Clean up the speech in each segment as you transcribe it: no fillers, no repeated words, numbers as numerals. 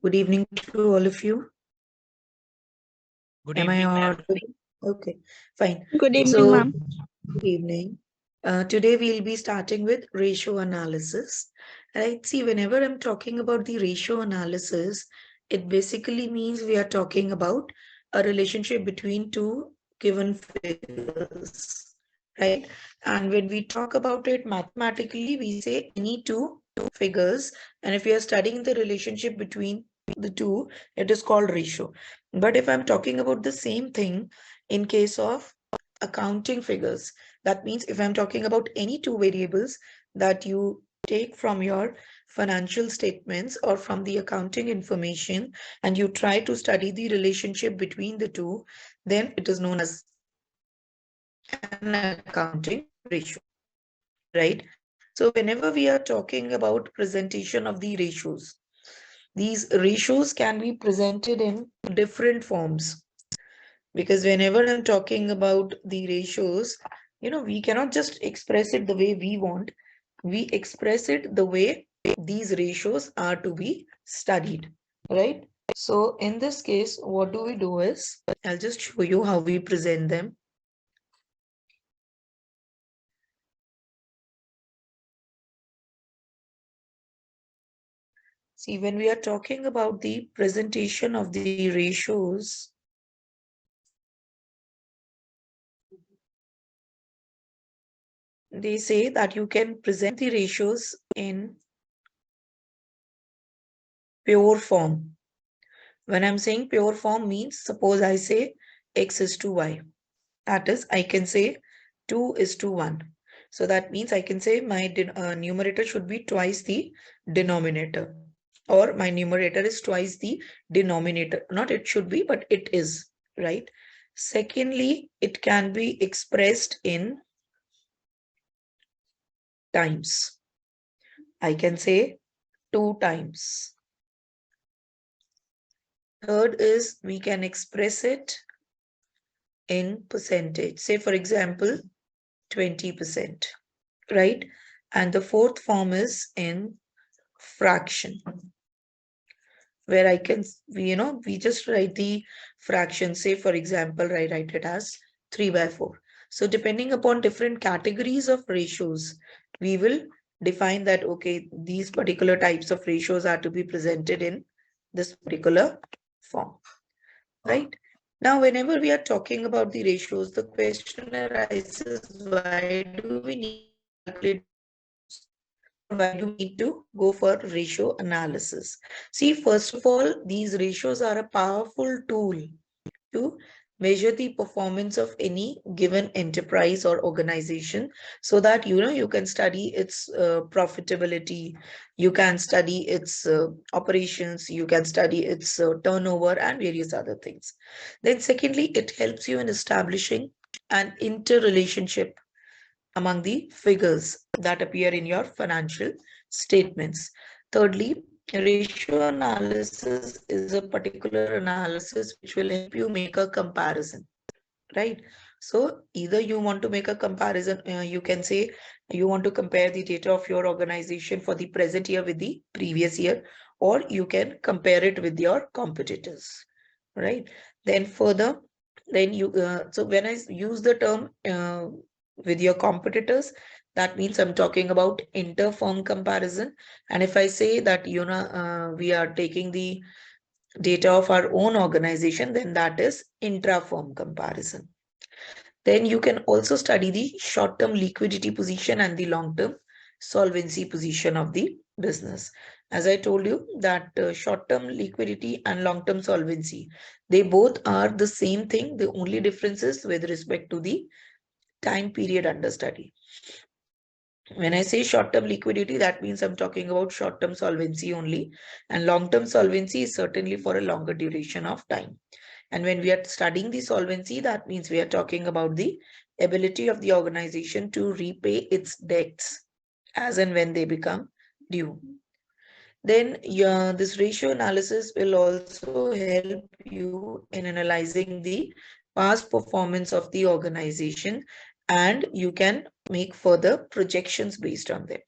Good evening to all of you. Good Am I evening, ma'am. audible? Okay, fine. Good evening, So, ma'am. good evening. Today we'll be starting with ratio analysis. Right? See, whenever I'm talking about the ratio analysis, it basically means we are talking about a relationship between two given figures. Right? And when we talk about it mathematically, we say any two figures. And if we are studying the relationship between the two, it is called ratio. But if I'm talking about the same thing in case of accounting figures, that means if I'm talking about any two variables that you take from your financial statements or from the accounting information and you try to study the relationship between the two, then it is known as an accounting ratio, right? So whenever we are talking about presentation of the ratios, these ratios can be presented in different forms. Because whenever I'm talking about the ratios, we cannot just express it the way we want. We express it the way these ratios are to be studied, right? So in this case, what do we do is, I'll just show you how we present them. See, when we are talking about the presentation of the ratios, they say that you can present the ratios in pure form. When I'm saying pure form means, suppose I say x is to y. That is, I can say 2 is to 1. So that means I can say my numerator should be twice the denominator. Or my numerator is twice the denominator. Not it should be, but it is, right? Secondly, it can be expressed in times. I can say 2 times. Third is we can express it in percentage. Say, for example, 20%, right? And the fourth form is in fraction, where I can, we just write the fraction. Say, for example, I write it as 3/4. So depending upon different categories of ratios, we will define that, okay, these particular types of ratios are to be presented in this particular form, right? Now, whenever we are talking about the ratios, the question arises, why do we need to calculate ratios? Or why do we need to go for ratio analysis? See, first of all, these ratios are a powerful tool to measure the performance of any given enterprise or organization, so that you can study its profitability, you can study its operations, you can study its turnover and various other things. Then secondly, it helps you in establishing an interrelationship among the figures that appear in your financial statements. Thirdly, ratio analysis is a particular analysis which will help you make a comparison, right? So either you want to make a comparison, you can say you want to compare the data of your organization for the present year with the previous year, or you can compare it with your competitors, right? Then further, then so when I use the term with your competitors, that means I'm talking about inter-firm comparison. And if I say that we are taking the data of our own organization, then that is intra-firm comparison. Then you can also study the short-term liquidity position and the long-term solvency position of the business. As I told you that short-term liquidity and long-term solvency, they both are the same thing. The only difference is with respect to the time period under study. When I say short-term liquidity, that means I'm talking about short-term solvency only. And long-term solvency is certainly for a longer duration of time. And when we are studying the solvency, that means we are talking about the ability of the organization to repay its debts as and when they become due. Then this ratio analysis will also help you in analyzing the past performance of the organization, and you can make further projections based on them.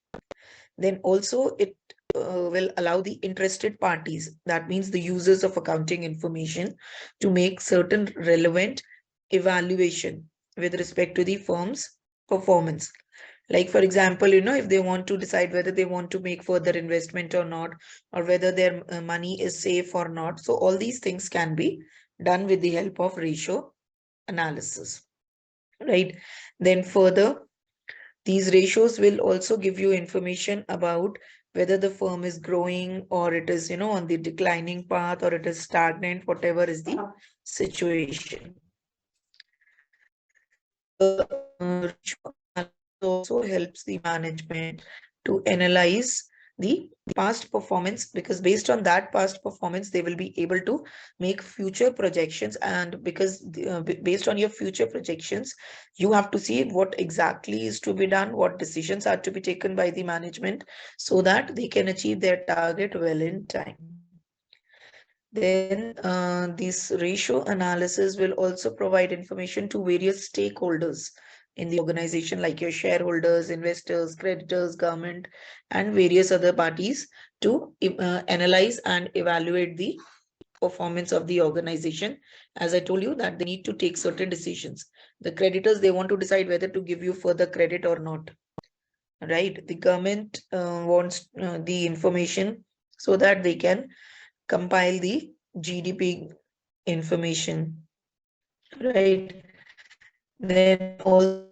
Then also it will allow the interested parties, that means the users of accounting information, to make certain relevant evaluation with respect to the firm's performance. Like, for example, if they want to decide whether they want to make further investment or not, or whether their money is safe or not. So all these things can be done with the help of ratio analysis, right? Then further, these ratios will also give you information about whether the firm is growing or it is, on the declining path, or it is stagnant, whatever is the situation. The ratio analysis also helps the management to analyze the past performance, because based on that past performance, they will be able to make future projections. And because based on your future projections, you have to see what exactly is to be done, what decisions are to be taken by the management, so that they can achieve their target well in time. Then this ratio analysis will also provide information to various stakeholders in the organization, like your shareholders, investors, creditors, government, and various other parties, to analyze and evaluate the performance of the organization. As I told you, that they need to take certain decisions. The creditors, they want to decide whether to give you further credit or not, right? The government wants the information so that they can compile the GDP information, right? Then also,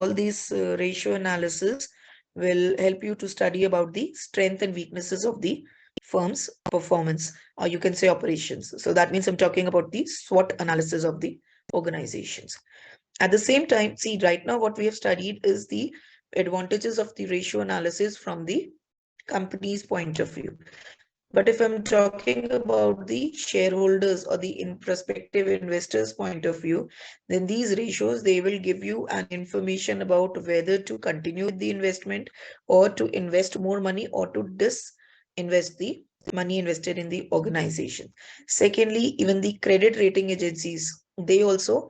all these ratio analysis will help you to study about the strength and weaknesses of the firm's performance, or you can say operations. So that means I'm talking about the SWOT analysis of the organizations. At the same time, see, right now what we have studied is the advantages of the ratio analysis from the company's point of view. But if I'm talking about the shareholders or the prospective investors' point of view, then these ratios, they will give you an information about whether to continue with the investment, or to invest more money, or to disinvest the money invested in the organization. Secondly, even the credit rating agencies, they also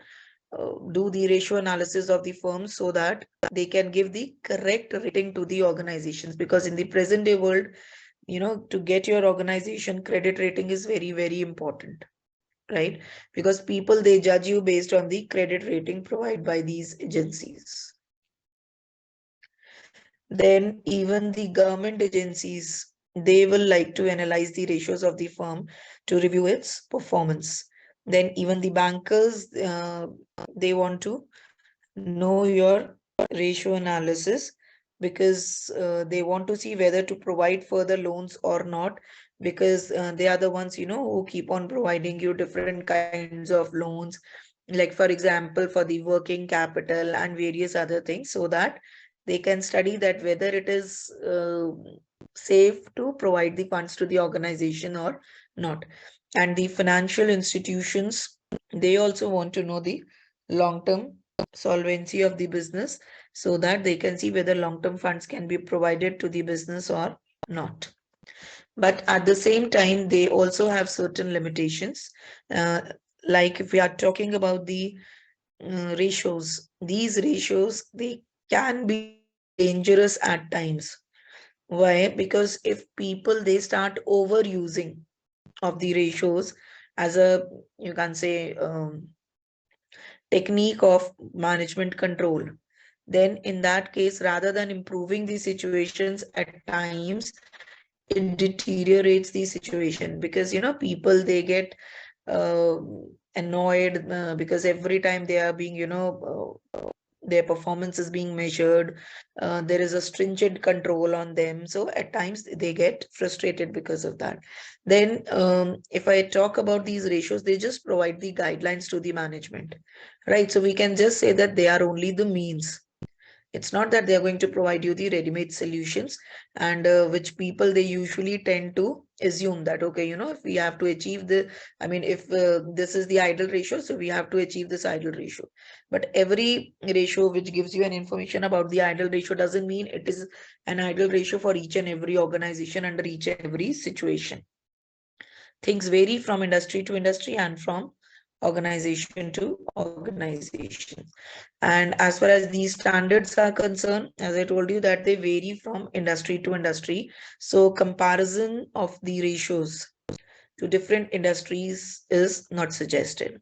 do the ratio analysis of the firm, so that they can give the correct rating to the organizations. Because in the present day world, to get your organization credit rating is very, very important, right? Because people, they judge you based on the credit rating provided by these agencies. Then even the government agencies, they will like to analyze the ratios of the firm to review its performance. Then even the bankers, they want to know your ratio analysis, because they want to see whether to provide further loans or not, because they are the ones, who keep on providing you different kinds of loans, like for example for the working capital and various other things, so that they can study that whether it is safe to provide the funds to the organization or not. And the financial institutions, they also want to know the long term solvency of the business, so that they can see whether long-term funds can be provided to the business or not. But at the same time, they also have certain limitations. Uh, like if we are talking about the ratios, these ratios, they can be dangerous at times. Why? Because if people, they start overusing of the ratios as a, you can say, technique of management control, then in that case, rather than improving the situations, at times it deteriorates the situation, because people, they get uh, annoyed, because every time they are being, their performance is being measured, there is a stringent control on them, so at times they get frustrated because of that. Then if I talk about these ratios, they just provide the guidelines to the management, right? So we can just say that they are only the means. It's not that they are going to provide you the ready-made solutions, and which people, they usually tend to assume that, okay, if we have to achieve the, I mean, if this is the ideal ratio, so we have to achieve this ideal ratio. But every ratio which gives you an information about the ideal ratio doesn't mean it is an ideal ratio for each and every organization under each and every situation. Things vary from industry to industry and from organization to organization. And as far as these standards are concerned, as I told you, that they vary from industry to industry. So comparison of the ratios to different industries is not suggested.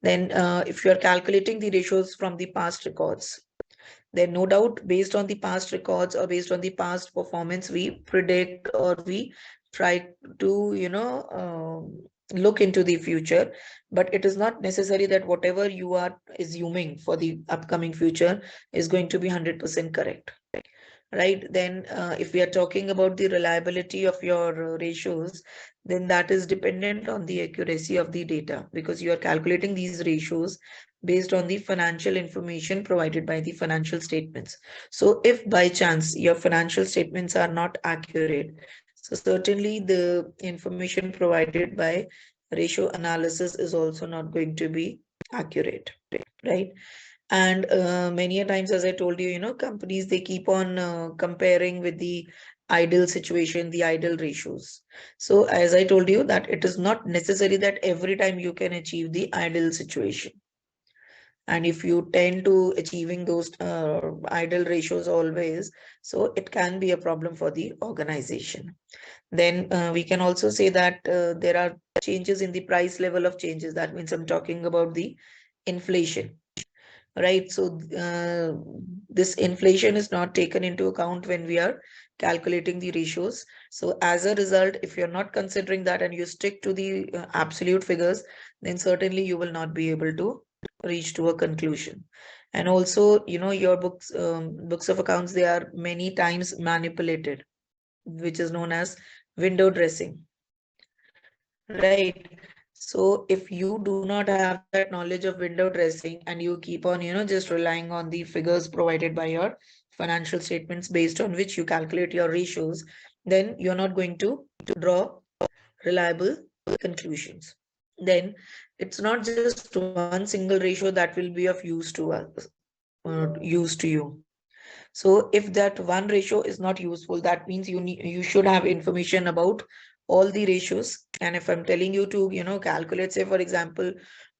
Then if you are calculating the ratios from the past records, then no doubt based on the past records or based on the past performance, we predict or we try to, look into the future. But it is not necessary that whatever you are assuming for the upcoming future is going to be 100% correct. Right? Then if we are talking about the reliability of your ratios, then that is dependent on the accuracy of the data, because you are calculating these ratios based on the financial information provided by the financial statements. So if by chance your financial statements are not accurate, so certainly the information provided by ratio analysis is also not going to be accurate, right? And many a times, as I told you, companies, they keep on comparing with the ideal situation, the ideal ratios. So as I told you, that it is not necessary that every time you can achieve the ideal situation. And if you tend to achieving those ideal ratios always, so it can be a problem for the organization. Then we can also say that there are changes in the price level of changes. That means I'm talking about the inflation, right? So this inflation is not taken into account when we are calculating the ratios. So as a result, if you're not considering that and you stick to the absolute figures, then certainly you will not be able to reach to a conclusion. And also, your books of accounts, they are many times manipulated, which is known as window dressing, right? So if you do not have that knowledge of window dressing and you keep on, just relying on the figures provided by your financial statements based on which you calculate your ratios, then you're not going to draw reliable conclusions. Then it's not just one single ratio that will be of use to us, use to you. So if that one ratio is not useful, that means you should have information about all the ratios. And if I'm telling you to, calculate, say for example,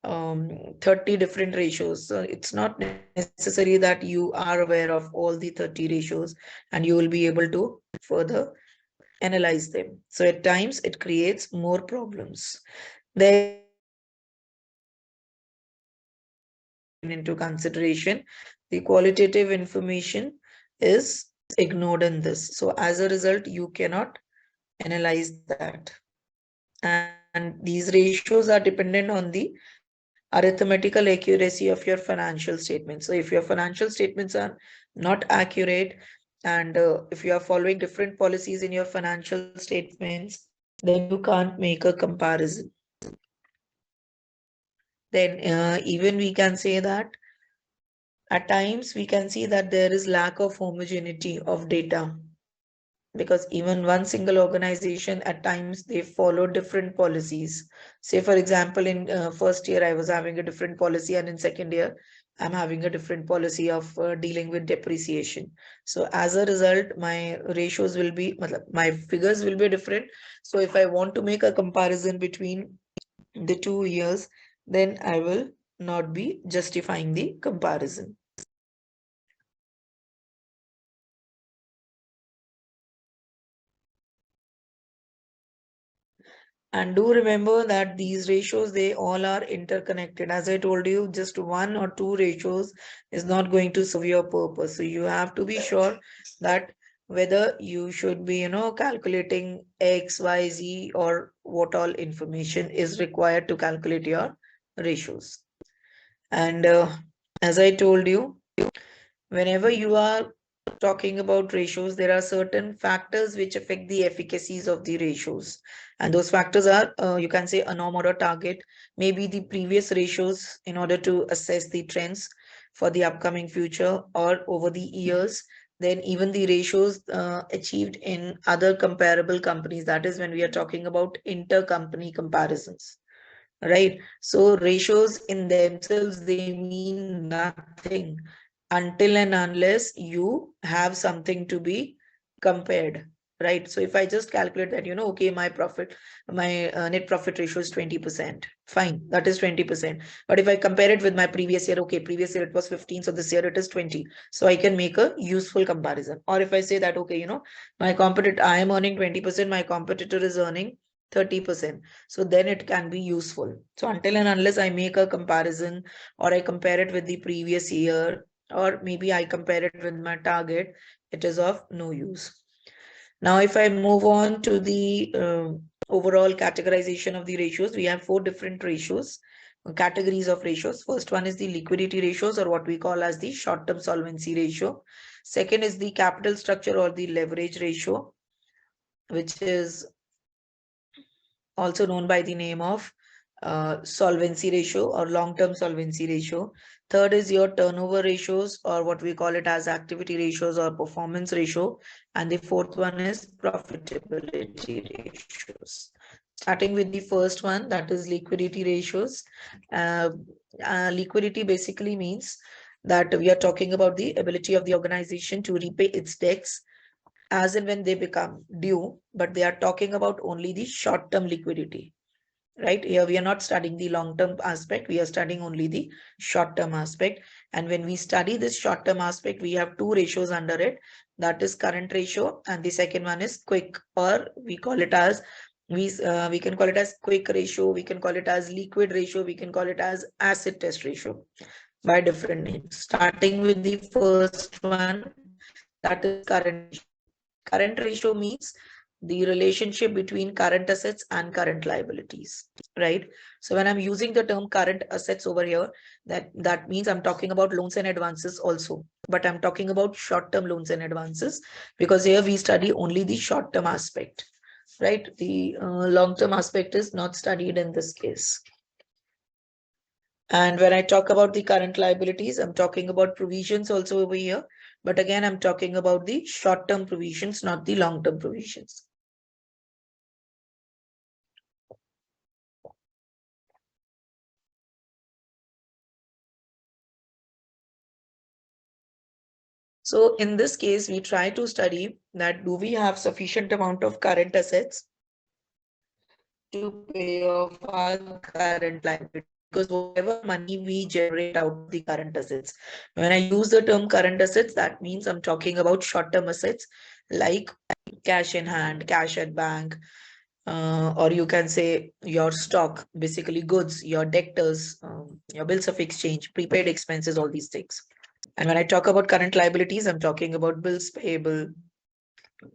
30 different ratios, so it's not necessary that you are aware of all the 30 ratios and you will be able to further analyze them. So at times it creates more problems. Then into consideration, the qualitative information is ignored in this. So as a result, you cannot analyze that. And these ratios are dependent on the arithmetical accuracy of your financial statements. So if your financial statements are not accurate, and if you are following different policies in your financial statements, then you can't make a comparison. Then even we can say that at times we can see that there is lack of homogeneity of data, because even one single organization at times they follow different policies. Say for example, in first year I was having a different policy, and in second year I'm having a different policy of dealing with depreciation. So as a result, my ratios will be, my figures will be different. So if I want to make a comparison between the 2 years, then I will not be justifying the comparison. And do remember that these ratios, they all are interconnected. As I told you, just one or two ratios is not going to serve your purpose. So you have to be sure that whether you should be, calculating X, Y, Z, or what all information is required to calculate your ratios. And as I told you, whenever you are talking about ratios, there are certain factors which affect the efficacies of the ratios. And those factors are, you can say, a norm or a target, maybe the previous ratios in order to assess the trends for the upcoming future or over the years. Then even the ratios achieved in other comparable companies. That is when we are talking about intercompany comparisons, right? So ratios in themselves, they mean nothing until and unless you have something to be compared, right? So if I just calculate that, okay, my net profit ratio is 20%, Fine, that is 20%. But if I compare it with my previous year, okay, previous year it was 15, so this year it is 20. So I can make a useful comparison. Or if I say that, okay, my competitor, I am earning 20%, my competitor is earning 30%. So then it can be useful. So until and unless I make a comparison or I compare it with the previous year, or maybe I compare it with my target, it is of no use. Now, if I move on to the overall categorization of the ratios, we have 4 different ratios, categories of ratios. First one is the liquidity ratios, or what we call as the short-term solvency ratio. Second is the capital structure or the leverage ratio, which is also known by the name of solvency ratio or long-term solvency ratio. Third is your turnover ratios, or what we call it as activity ratios or performance ratio. And the fourth one is profitability ratios. Starting with the first one, that is liquidity ratios. Liquidity basically means that we are talking about the ability of the organization to repay its debts as and when they become due, but they are talking about only the short-term liquidity. Right here, we are not studying the long-term aspect, we are studying only the short-term aspect. And when we study this short-term aspect, we have 2 ratios under it, that is current ratio, and the second one is quick, or we call it as we can call it as quick ratio, we can call it as liquid ratio, we can call it as acid test ratio, by different names. Starting with the first one, that is current ratio. Current ratio means the relationship between current assets and current liabilities, right? So when I'm using the term current assets over here, that means I'm talking about loans and advances also, but I'm talking about short-term loans and advances, because here we study only the short-term aspect, right? The long-term aspect is not studied in this case. And when I talk about the current liabilities, I'm talking about provisions also over here. But again, I'm talking about the short-term provisions, not the long-term provisions. So in this case, we try to study that do we have sufficient amount of current assets to pay off our current liability, because whatever money we generate out of the current assets. When I use the term current assets, that means I'm talking about short-term assets like cash in hand, cash at bank, or you can say your stock, basically goods, your debtors, your bills of exchange, prepaid expenses, all these things. And when I talk about current liabilities, I'm talking about bills payable,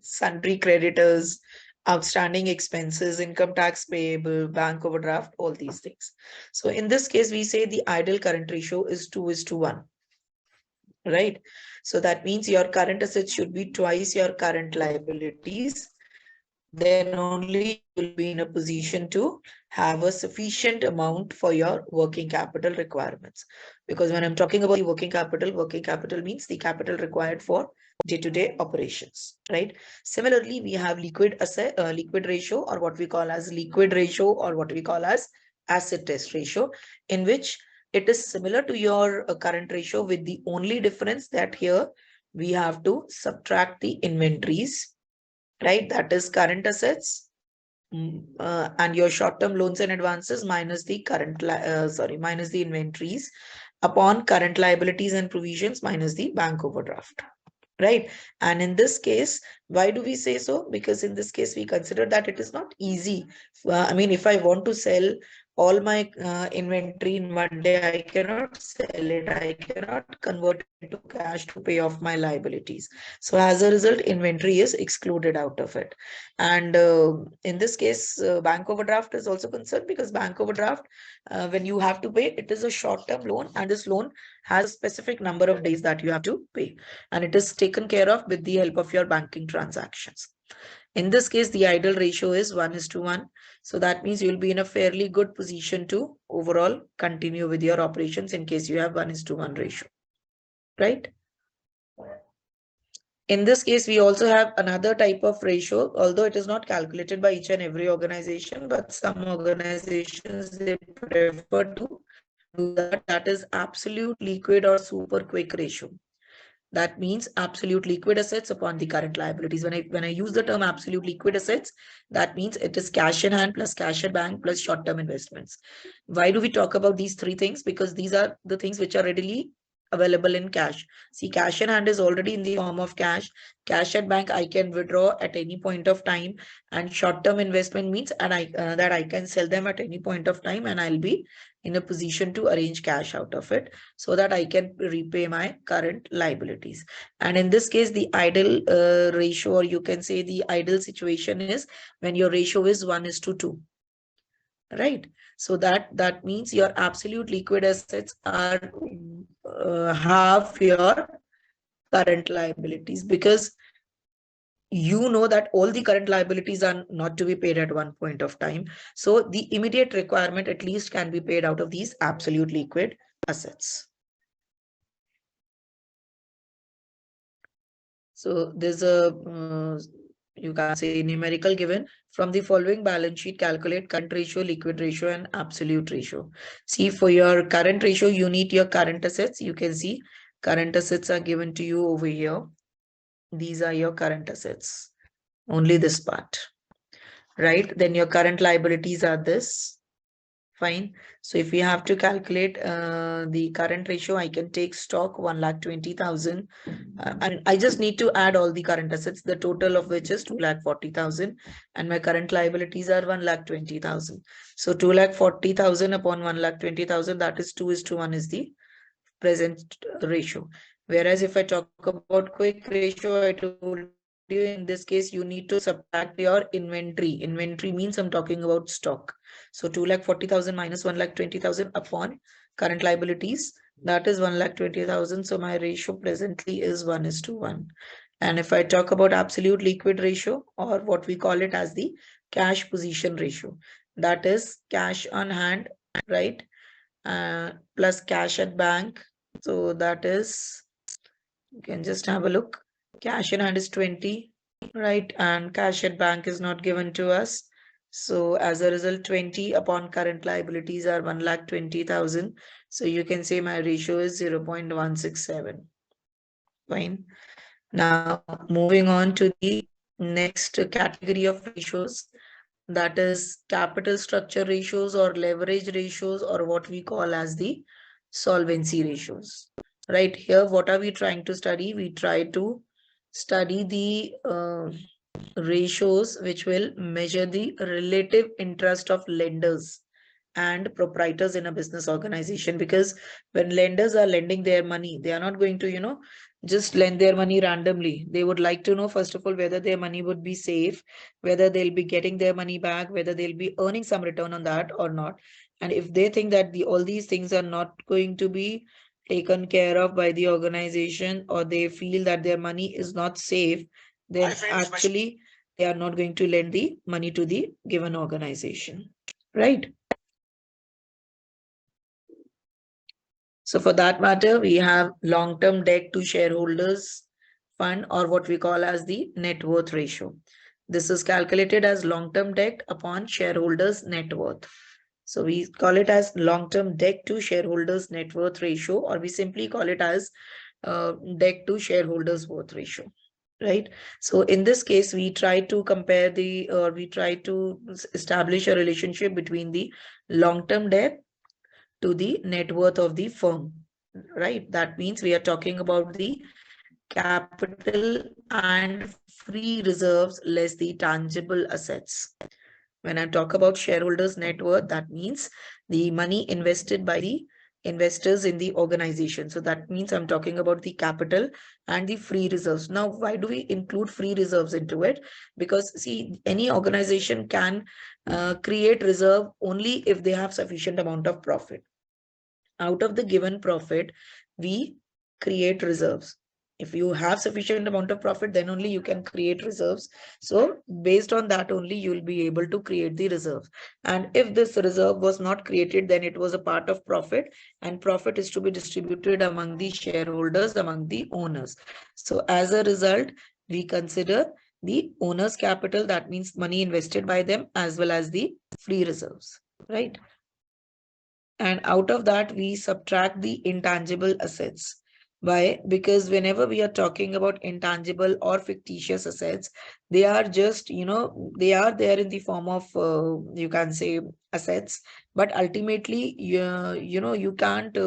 sundry creditors, outstanding expenses, income tax payable, bank overdraft, all these things. So in this case, we say the ideal current ratio is 2:1, right? So that means your current assets should be twice your current liabilities. Then only you will be in a position to have a sufficient amount for your working capital requirements. Because when I'm talking about the working capital means the capital required for day-to-day operations, right? Similarly, we have liquid ratio, or what we call as liquid ratio, or what we call as acid test ratio, in which it is similar to your current ratio, with the only difference that here we have to subtract the inventories, right? That is current assets and your short-term loans and advances minus the minus the inventories upon current liabilities and provisions minus the bank overdraft, right? And in this case, why do we say so? Because in this case, we consider that it is not easy. I mean, if I want to sell all my inventory in one day, I cannot sell it. I cannot convert it into cash to pay off my liabilities. So as a result, inventory is excluded out of it. And in this case, bank overdraft is also concerned, because bank overdraft, when you have to pay, it is a short-term loan, and this loan has a specific number of days that you have to pay, and it is taken care of with the help of your banking transactions. In this case, the ideal ratio is 1:1. So that means you'll be in a fairly good position to overall continue with your operations in case you have 1:1 ratio, right? In this case, we also have another type of ratio, although it is not calculated by each and every organization, but some organizations, they prefer to do that. That is absolute liquid or super quick ratio. That means absolute liquid assets upon the current liabilities. When I use the term absolute liquid assets, that means it is cash in hand plus cash at bank plus short-term investments. Why do we talk about these three things? Because these are the things which are readily available in cash. See, cash in hand is already in the form of cash. Cash at bank I can withdraw at any point of time, and short-term investment means that I can sell them at any point of time, and I'll be in a position to arrange cash out of it so that I can repay my current liabilities. And in this case, the idle ratio, or you can say the idle situation, is when your ratio is 1:2, right? So that means your absolute liquid assets are half your current liabilities, because you know that all the current liabilities are not to be paid at one point of time. So the immediate requirement at least can be paid out of these absolute liquid assets. So there's a, you can say, numerical given. From the following balance sheet, calculate current ratio, liquid ratio, and absolute ratio. See, for your current ratio, you need your current assets. You can see current assets are given to you over here. These are your current assets, only this part, right? Then your current liabilities are this. Fine. So if we have to calculate the current ratio, I can take stock 1,20,000. I just need to add all the current assets, the total of which is 2,40,000, and my current liabilities are 1,20,000. So 2,40,000 upon 1,20,000, that is 2:1 is the present ratio. Whereas if I talk about quick ratio, I told you in this case, you need to subtract your inventory. Inventory means I'm talking about stock. So 2,40,000 minus 1,20,000 upon current liabilities, that is 1,20,000. So my ratio presently is 1:1. And if I talk about absolute liquid ratio, or what we call it as the cash position ratio, that is cash on hand, right? Plus cash at bank. So that is, you can just have a look. Cash in hand is 20, right? And cash at bank is not given to us. So as a result, 20 upon current liabilities are 1,20,000. So you can say my ratio is 0.167. Fine. Now moving on to the next category of ratios, that is capital structure ratios or leverage ratios, or what we call as the solvency ratios. Right here, what are we trying to study? We try to study the ratios which will measure the relative interest of lenders and proprietors in a business organization. Because when lenders are lending their money, they are not going to, just lend their money randomly. They would like to know, first of all, whether their money would be safe, whether they'll be getting their money back, whether they'll be earning some return on that or not. And if they think that all these things are not going to be taken care of by the organization, or they feel that their money is not safe, then actually they are not going to lend the money to the given organization, right? So for that matter, we have long-term debt to shareholders fund, or what we call as the net worth ratio. This is calculated as long-term debt upon shareholders' net worth. So we call it as long-term debt to shareholders' net worth ratio, or we simply call it as debt to shareholders' worth ratio, right? So in this case, we try to compare we try to establish a relationship between the long-term debt to the net worth of the firm, right? That means we are talking about the capital and free reserves less the tangible assets. When I talk about shareholders' net worth, that means the money invested by the investors in the organization. So that means I'm talking about the capital and the free reserves. Now, why do we include free reserves into it? Because see, any organization can create reserve only if they have sufficient amount of profit. Out of the given profit, we create reserves. If you have sufficient amount of profit, then only you can create reserves. So based on that only, you will be able to create the reserves. And if this reserve was not created, then it was a part of profit, and profit is to be distributed among the shareholders, among the owners. So as a result, we consider the owner's capital, that means money invested by them, as well as the free reserves, right? And out of that, we subtract the intangible assets. Why? Because whenever we are talking about intangible or fictitious assets, they are just, they are there in the form of, you can say, assets, but ultimately, you can't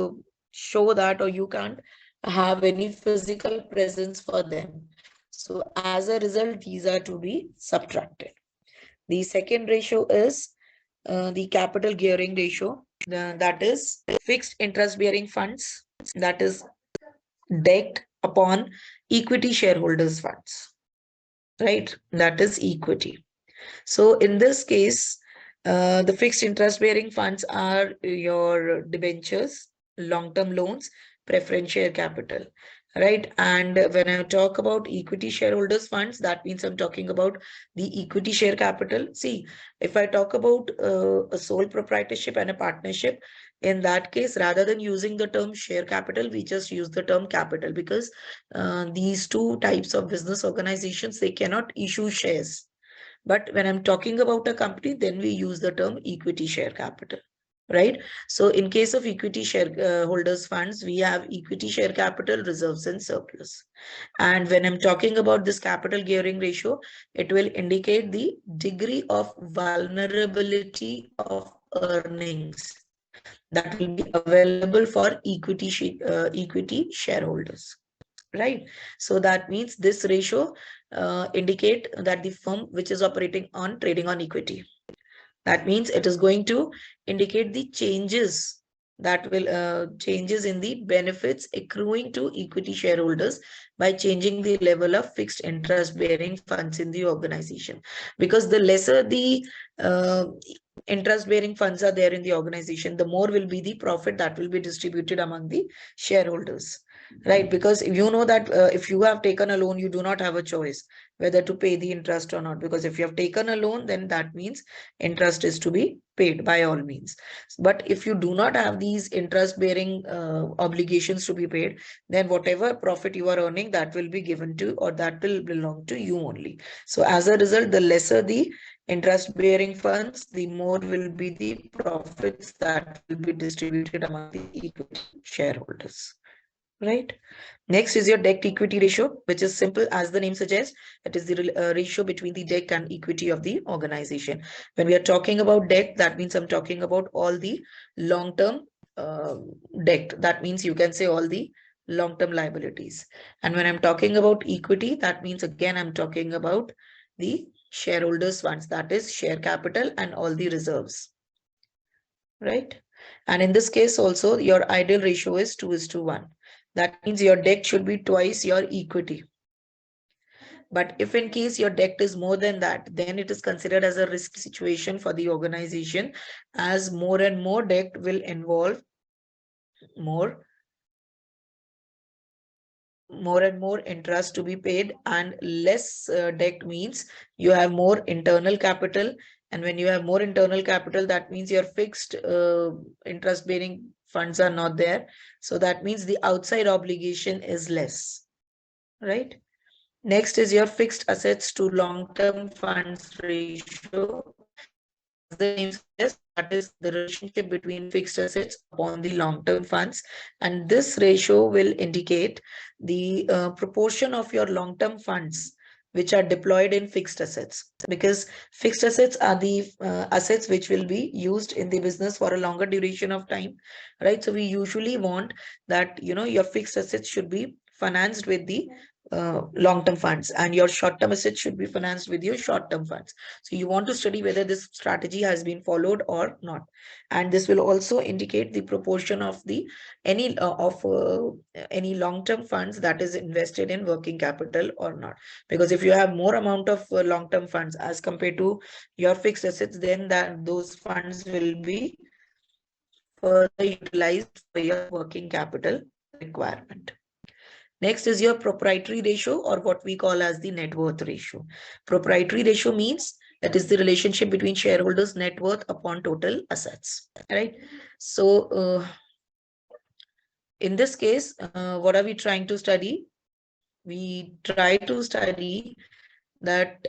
show that, or you can't have any physical presence for them. So as a result, these are to be subtracted. The second ratio is the capital gearing ratio. That is fixed interest bearing funds. That is debt upon equity shareholders funds, right? That is equity. So in this case, the fixed interest bearing funds are your debentures, long-term loans, preference share capital, right? And when I talk about equity shareholders funds, that means I'm talking about the equity share capital. See, if I talk about a sole proprietorship and a partnership, in that case, rather than using the term share capital, we just use the term capital, because these two types of business organizations, they cannot issue shares. But when I'm talking about a company, then we use the term equity share capital, right? So in case of equity share holders funds, we have equity share capital, reserves, and surplus. And when I'm talking about this capital gearing ratio, it will indicate the degree of vulnerability of earnings that will be available for equity shareholders, right? So that means this ratio indicate that the firm which is operating on trading on equity, that means it is going to indicate the changes, that will changes in the benefits accruing to equity shareholders by changing the level of fixed interest bearing funds in the organization. Because the lesser the uh, interest bearing funds are there in the organization, the more will be the profit that will be distributed among the shareholders, right? Because you know that if you have taken a loan, you do not have a choice whether to pay the interest or not, because if you have taken a loan, then that means interest is to be paid by all means. But if you do not have these interest bearing obligations to be paid, then whatever profit you are earning, that will be given to, or that will belong to you only. So as a result, the lesser the interest bearing funds, the more will be the profits that will be distributed among the equity shareholders, right? Next is your debt equity ratio, which is simple as the name suggests. It is the ratio between the debt and equity of the organization. When we are talking about debt, that means I'm talking about all the long-term uh, debt. That means you can say all the long-term liabilities. And when I'm talking about equity, that means again I'm talking about the shareholders funds, that is share capital and all the reserves, right? And in this case also, your ideal ratio is 2:1. That means your debt should be twice your equity. But if in case your debt is more than that, then it is considered as a risky situation for the organization, as more and more debt will involve more and more interest to be paid, and less debt means you have more internal capital. And when you have more internal capital, that means your fixed interest bearing funds are not there. So that means the outside obligation is less, right? Next is your fixed assets to long-term funds ratio. As the name suggests, that is the relationship between fixed assets upon the long-term funds. And this ratio will indicate the proportion of your long-term funds which are deployed in fixed assets. Because fixed assets are the assets which will be used in the business for a longer duration of time, right? So we usually want that, your fixed assets should be financed with the long-term funds, and your short-term assets should be financed with your short-term funds. So you want to study whether this strategy has been followed or not. And this will also indicate the proportion of the any long-term funds that is invested in working capital or not. Because if you have more amount of long-term funds as compared to your fixed assets, then that those funds will be further utilized for your working capital requirement. Next is your proprietary ratio, or what we call as the net worth ratio. Proprietary ratio means that is the relationship between shareholders' net worth upon total assets, right? So in this case, what are we trying to study? We try to study that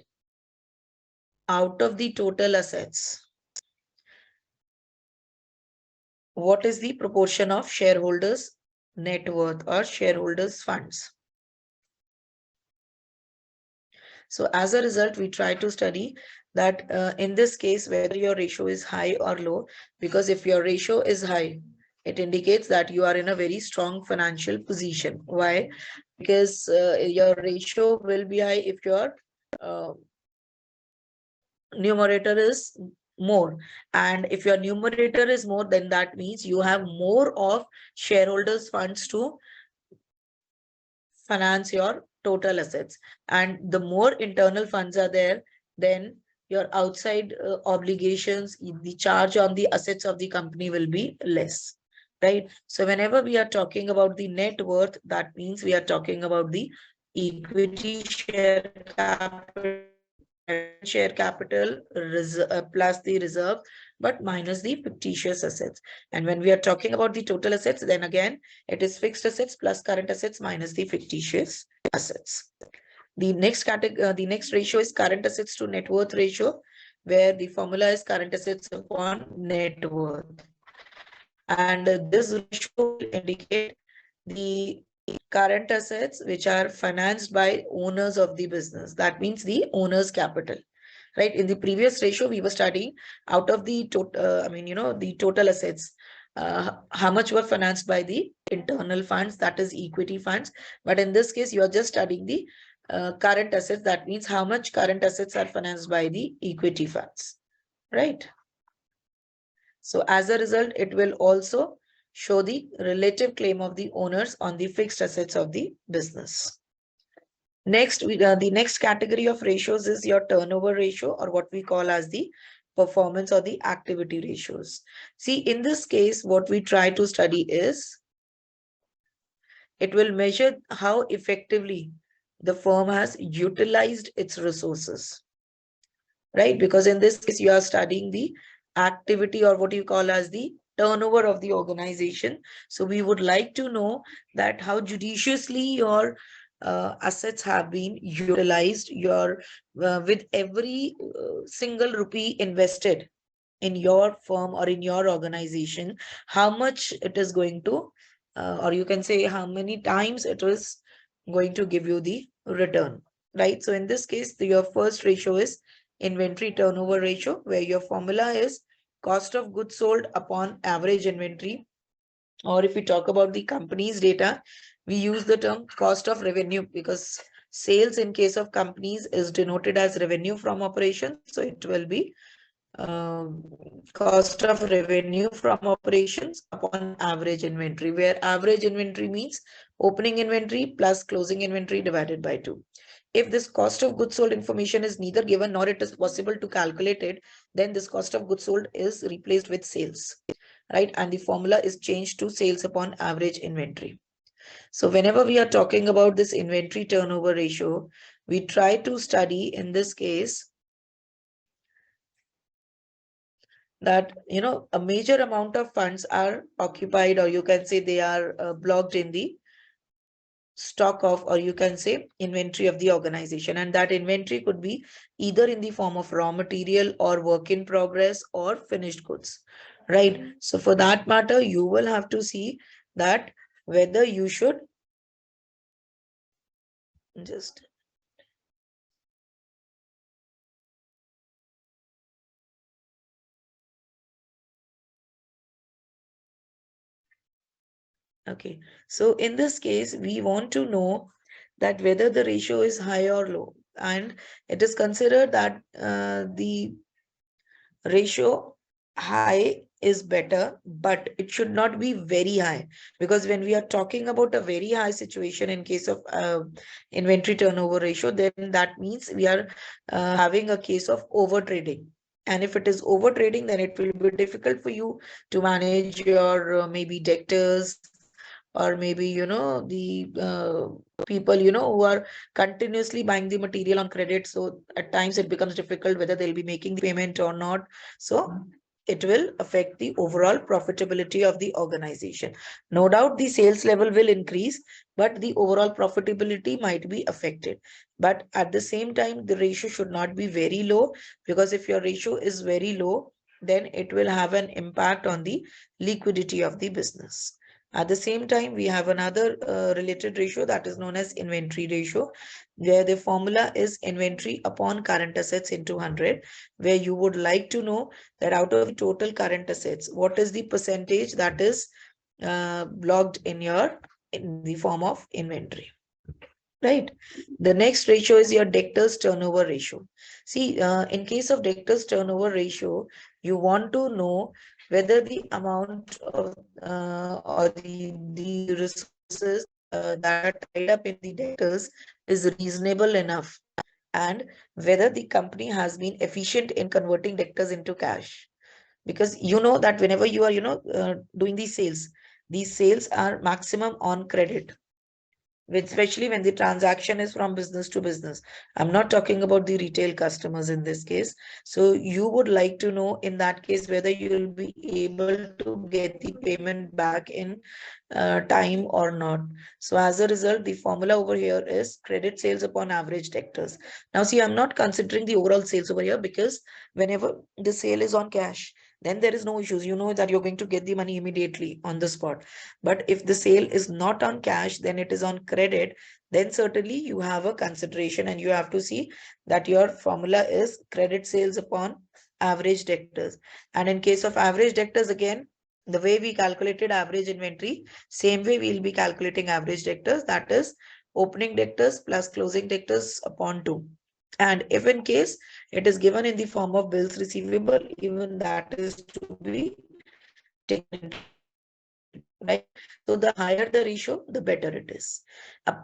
out of the total assets, what is the proportion of shareholders net worth or shareholders funds. So as a result, we try to study that in this case, whether your ratio is high or low, because if your ratio is high, it indicates that you are in a very strong financial position. Why? Because your ratio will be high if your uh, numerator is more. And if your numerator is more, then that means you have more of shareholders funds to finance your total assets. And the more internal funds are there, then your outside obligations, the charge on the assets of the company will be less, right? So whenever we are talking about the net worth, that means we are talking about the equity share capital, preference share capital plus the reserve, but minus the fictitious assets. And when we are talking about the total assets, then again, it is fixed assets plus current assets minus the fictitious assets. The next category, the next ratio is current assets to net worth ratio, where the formula is current assets upon net worth. And this ratio will indicate the current assets which are financed by owners of the business. That means the owner's capital, right? In the previous ratio, we were studying out of the total, the total assets, how much were financed by the internal funds, that is equity funds. But in this case, you are just studying the current assets. That means how much current assets are financed by the equity funds, right? So as a result, it will also show the relative claim of the owners on the fixed assets of the business. Next, the next category of ratios is your turnover ratio, or what we call as the performance or the activity ratios. See, in this case, what we try to study is it will measure how effectively the firm has utilized its resources, right? Because in this case, you are studying the activity, or what you call as the turnover of the organization. So we would like to know that how judiciously your assets have been utilized, your with every single rupee invested in your firm or in your organization, how much it is going to, or you can say how many times it is going to give you the return, right? So in this case, your first ratio is inventory turnover ratio, where your formula is cost of goods sold upon average inventory. Or if we talk about the company's data, we use the term cost of revenue, because sales in case of companies is denoted as revenue from operations. So it will be um, cost of revenue from operations upon average inventory, where average inventory means opening inventory plus closing inventory divided by 2. If this cost of goods sold information is neither given nor it is possible to calculate it, then this cost of goods sold is replaced with sales, right? And the formula is changed to sales upon average inventory. So whenever we are talking about this inventory turnover ratio, we try to study in this case that a major amount of funds are occupied, or you can say they are blocked in the stock of, or you can say inventory of the organization. And that inventory could be either in the form of raw material or work in progress or finished goods, right? So for that matter, you will have to see that whether you should just okay. So in this case, we want to know that whether the ratio is high or low. And it is considered that the ratio high is better, but it should not be very high. Because when we are talking about a very high situation in case of inventory turnover ratio, then that means we are having a case of over trading. And if it is over trading, then it will be difficult for you to manage your maybe debtors, or maybe the people who are continuously buying the material on credit. So at times it becomes difficult whether they'll be making the payment or not. So it will affect the overall profitability of the organization. No doubt the sales level will increase, but the overall profitability might be affected. But at the same time, the ratio should not be very low, because if your ratio is very low, then it will have an impact on the liquidity of the business. At the same time, we have another related ratio that is known as inventory ratio, where the formula is inventory upon current assets into 100, where you would like to know that out of the total current assets, what is the percentage that is logged in the form of inventory. Right. The next ratio is your debtors turnover ratio. See, in case of debtors turnover ratio, you want to know whether the amount of or the resources that are tied up in the debtors is reasonable enough, and whether the company has been efficient in converting debtors into cash. Because you know that whenever you are, doing these sales are maximum on credit, especially when the transaction is from business to business. I'm not talking about the retail customers in this case. So you would like to know in that case whether you'll be able to get the payment back in time or not. So as a result, the formula over here is credit sales upon average debtors. Now see, I'm not considering the overall sales over here, because whenever the sale is on cash, then there is no issues. You know that you're going to get the money immediately on the spot. But if the sale is not on cash, then it is on credit, then certainly you have a consideration, and you have to see that your formula is credit sales upon average debtors. And in case of average debtors, again, the way we calculated average inventory, same way we'll be calculating average debtors, that is opening debtors plus closing debtors upon 2. And if in case it is given in the form of bills receivable, even that is to be taken into consideration, right? So the higher the ratio, the better it is.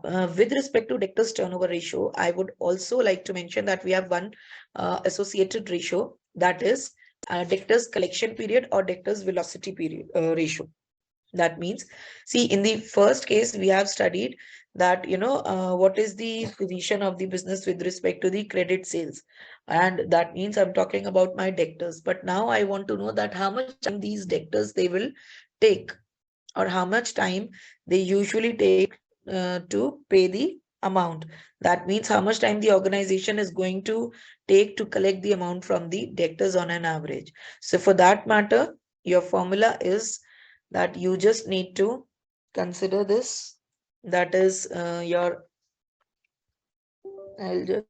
With respect to debtors turnover ratio, I would also like to mention that we have one associated ratio, that is debtors collection period or debtors velocity period ratio. That means, see, in the first case, we have studied that, what is the position of the business with respect to the credit sales. And that means I'm talking about my debtors. But now I want to know that how much time these debtors they will take, or how much time they usually take to pay the amount. That means how much time the organization is going to take to collect the amount from the debtors on an average. So for that matter, your formula is that you just need to consider this. That is I'll just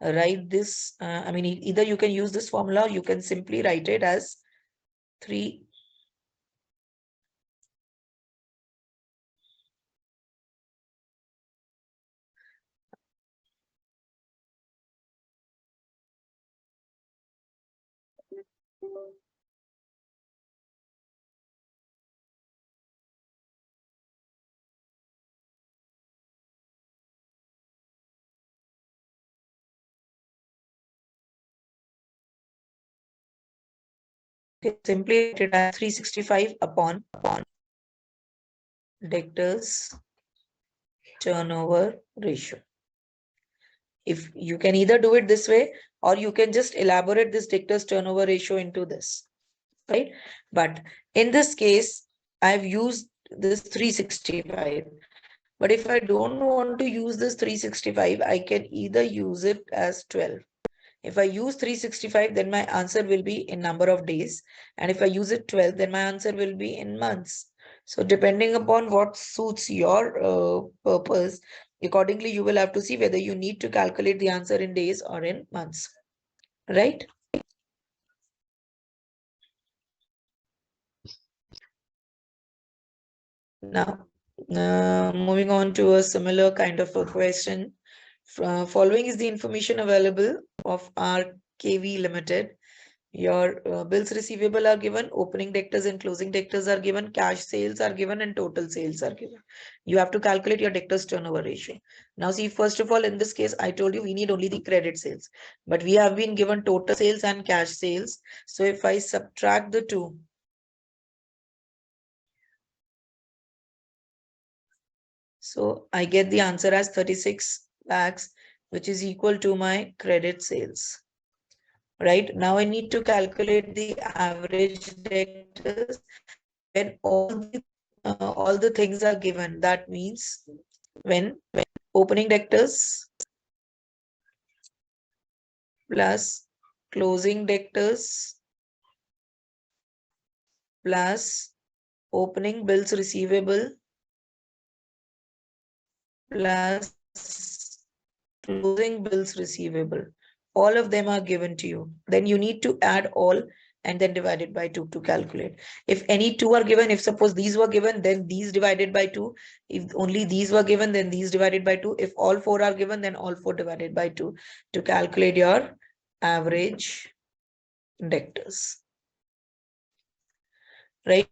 write this. I mean, either you can use this formula, or you can simply write it as 3. Okay, simply write it as 365 upon debtors turnover ratio. If you can either do it this way, or you can just elaborate this debtors turnover ratio into this, right? But in this case, I've used this 365. But if I don't want to use this 365, I can either use it as 12. If I use 365, then my answer will be in number of days. And if I use it 12, then my answer will be in months. So depending upon what suits your purpose, accordingly, you will have to see whether you need to calculate the answer in days or in months, right? Now, moving on to a similar kind of a question. Following is the information available of our KV Limited. Your bills receivable are given, opening debtors and closing debtors are given, cash sales are given, and total sales are given. You have to calculate your debtors turnover ratio. Now, see, first of all, in this case, I told you we need only the credit sales, but we have been given total sales and cash sales. So if I subtract the two, so I get the answer as 36 lakhs, which is equal to my credit sales. Right now, I need to calculate the average debtors when all the things are given. That means when opening debtors plus closing debtors plus opening bills receivable plus closing bills receivable. All of them are given to you. Then you need to add all and then divide it by 2 to calculate. If any two are given, if suppose these were given, then these divided by 2. If only these were given, then these divided by 2. If all four are given, then all four divided by 2 to calculate your average debtors. Right?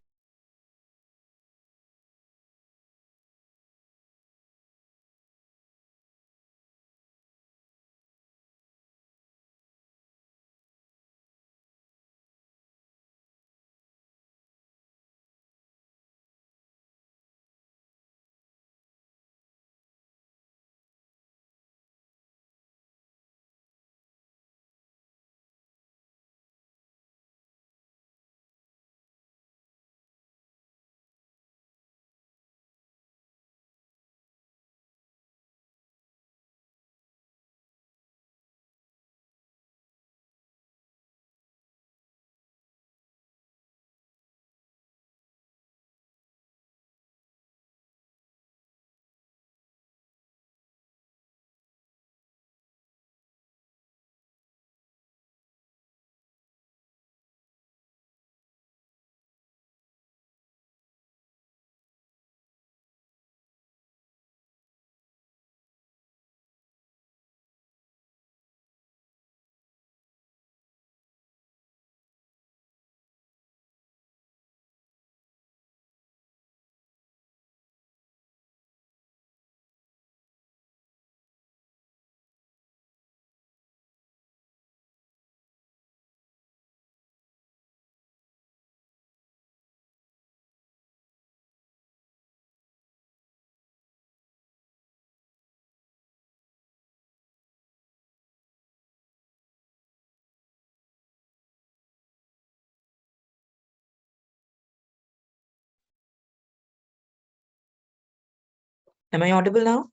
Am I audible now?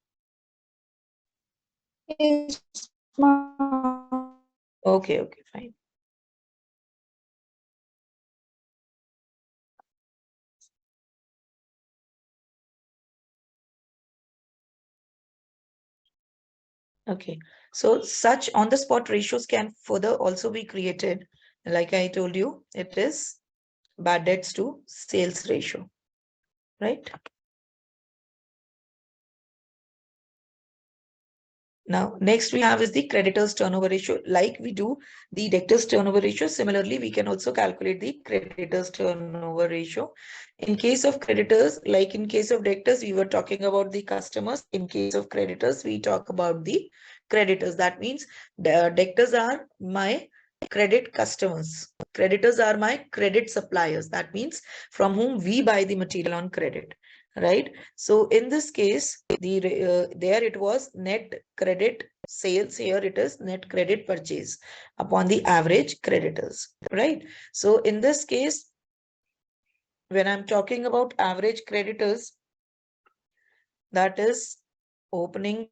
Yes, ma'am. Okay, fine. Okay, so such on the spot ratios can further also be created. Like I told you, it is bad debts to sales ratio, right? Now, next we have is the creditors turnover ratio. Like we do the debtors turnover ratio, similarly, we can also calculate the creditors turnover ratio. In case of creditors, like in case of debtors, we were talking about the customers. In case of creditors, we talk about the creditors. That means the debtors are my credit customers. Creditors are my credit suppliers. That means from whom we buy the material on credit, right? So in this case, there it was net credit sales. Here it is net credit purchase upon the average creditors, right? So in this case, when I'm talking about average creditors, that is opening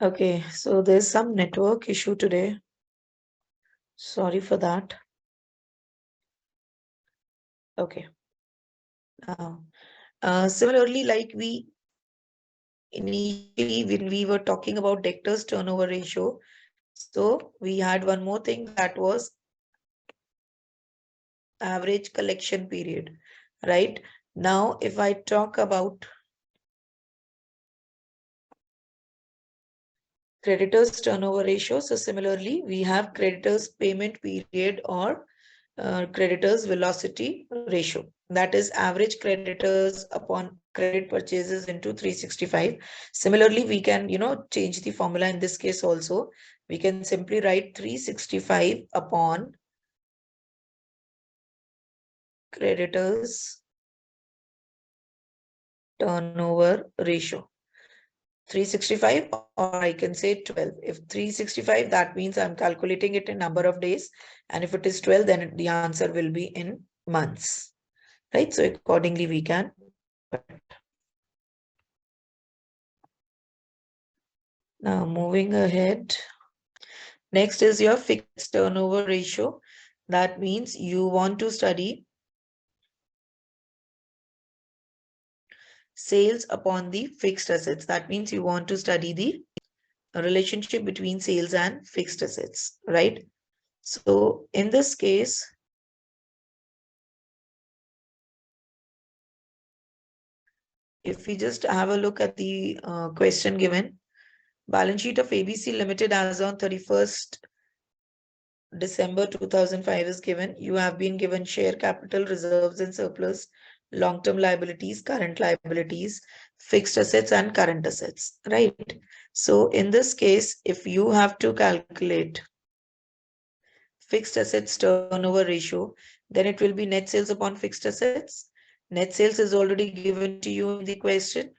Okay, so there's some network issue today. Sorry for that. Okay. Similarly, like we initially, when we were talking about debtors turnover ratio, so we had one more thing, that was average collection period, right? Now, if I talk about creditors turnover ratio, so similarly, we have creditors payment period or creditors velocity ratio. That is average creditors upon credit purchases into 365. Similarly, we can, change the formula in this case also. We can simply write 365 upon creditors turnover ratio. 365, or I can say 12. If 365, that means I'm calculating it in number of days. And if it is 12, then the answer will be in months, right? So accordingly, we can. Now moving ahead. Next is your fixed turnover ratio. That means you want to study sales upon the fixed assets. That means you want to study the relationship between sales and fixed assets, right? So in this case, if we just have a look at the question given, balance sheet of ABC Limited as on 31st December 2005 is given. You have been given share capital, reserves and surplus, long-term liabilities, current liabilities, fixed assets and current assets, right? So in this case, if you have to calculate fixed assets turnover ratio, then it will be net sales upon fixed assets. Net sales is already given to you in the question,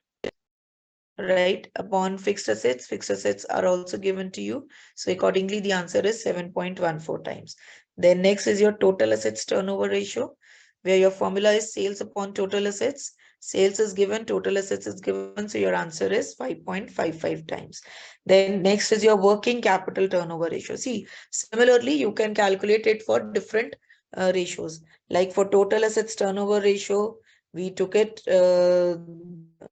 right? Upon fixed assets are also given to you. So accordingly, the answer is 7.14 times. Then next is your total assets turnover ratio, where your formula is sales upon total assets. Sales is given, total assets is given, so your answer is 5.55 times. Then next is your working capital turnover ratio. See, similarly, you can calculate it for different ratios. Like for total assets turnover ratio, we took it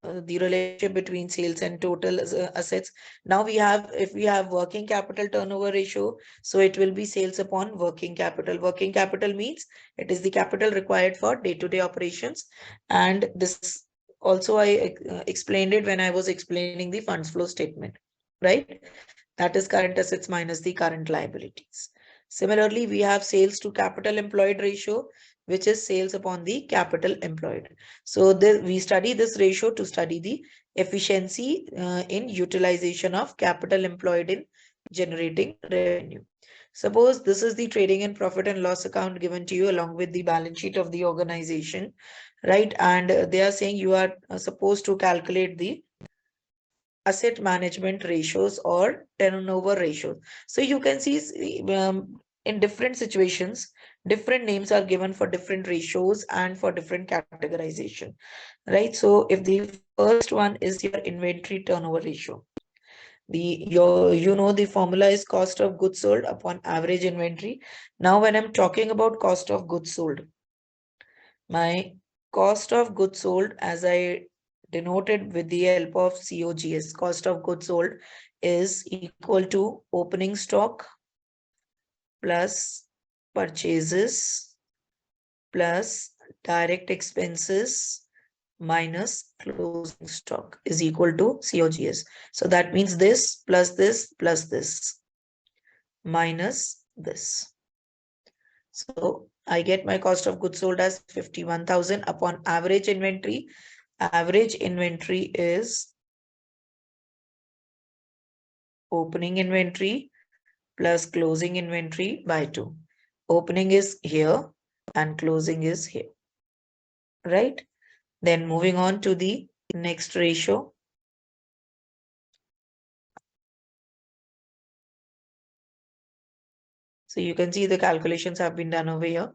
the relationship between sales and total assets. Now we have, if we have working capital turnover ratio, so it will be sales upon working capital. Working capital means it is the capital required for day-to-day operations. And this also I explained it when I was explaining the funds flow statement, right? That is current assets minus the current liabilities. Similarly, we have sales to capital employed ratio, which is sales upon the capital employed. So we study this ratio to study the efficiency in utilization of capital employed in generating revenue. Suppose this is the trading and profit and loss account given to you along with the balance sheet of the organization, right? And they are saying you are supposed to calculate the asset management ratios or turnover ratios. So you can see in different situations, different names are given for different ratios and for different categorization, right? So if the first one is your inventory turnover ratio, the formula is cost of goods sold upon average inventory. Now when I'm talking about cost of goods sold, my cost of goods sold, as I denoted with the help of COGS, cost of goods sold is equal to opening stock plus purchases plus direct expenses minus closing stock is equal to COGS. So that means this plus this minus this. So I get my cost of goods sold as 51,000 upon average inventory. Average inventory is opening inventory plus closing inventory by 2. Opening is here and closing is here, right? Then moving on to the next ratio. So you can see the calculations have been done over here.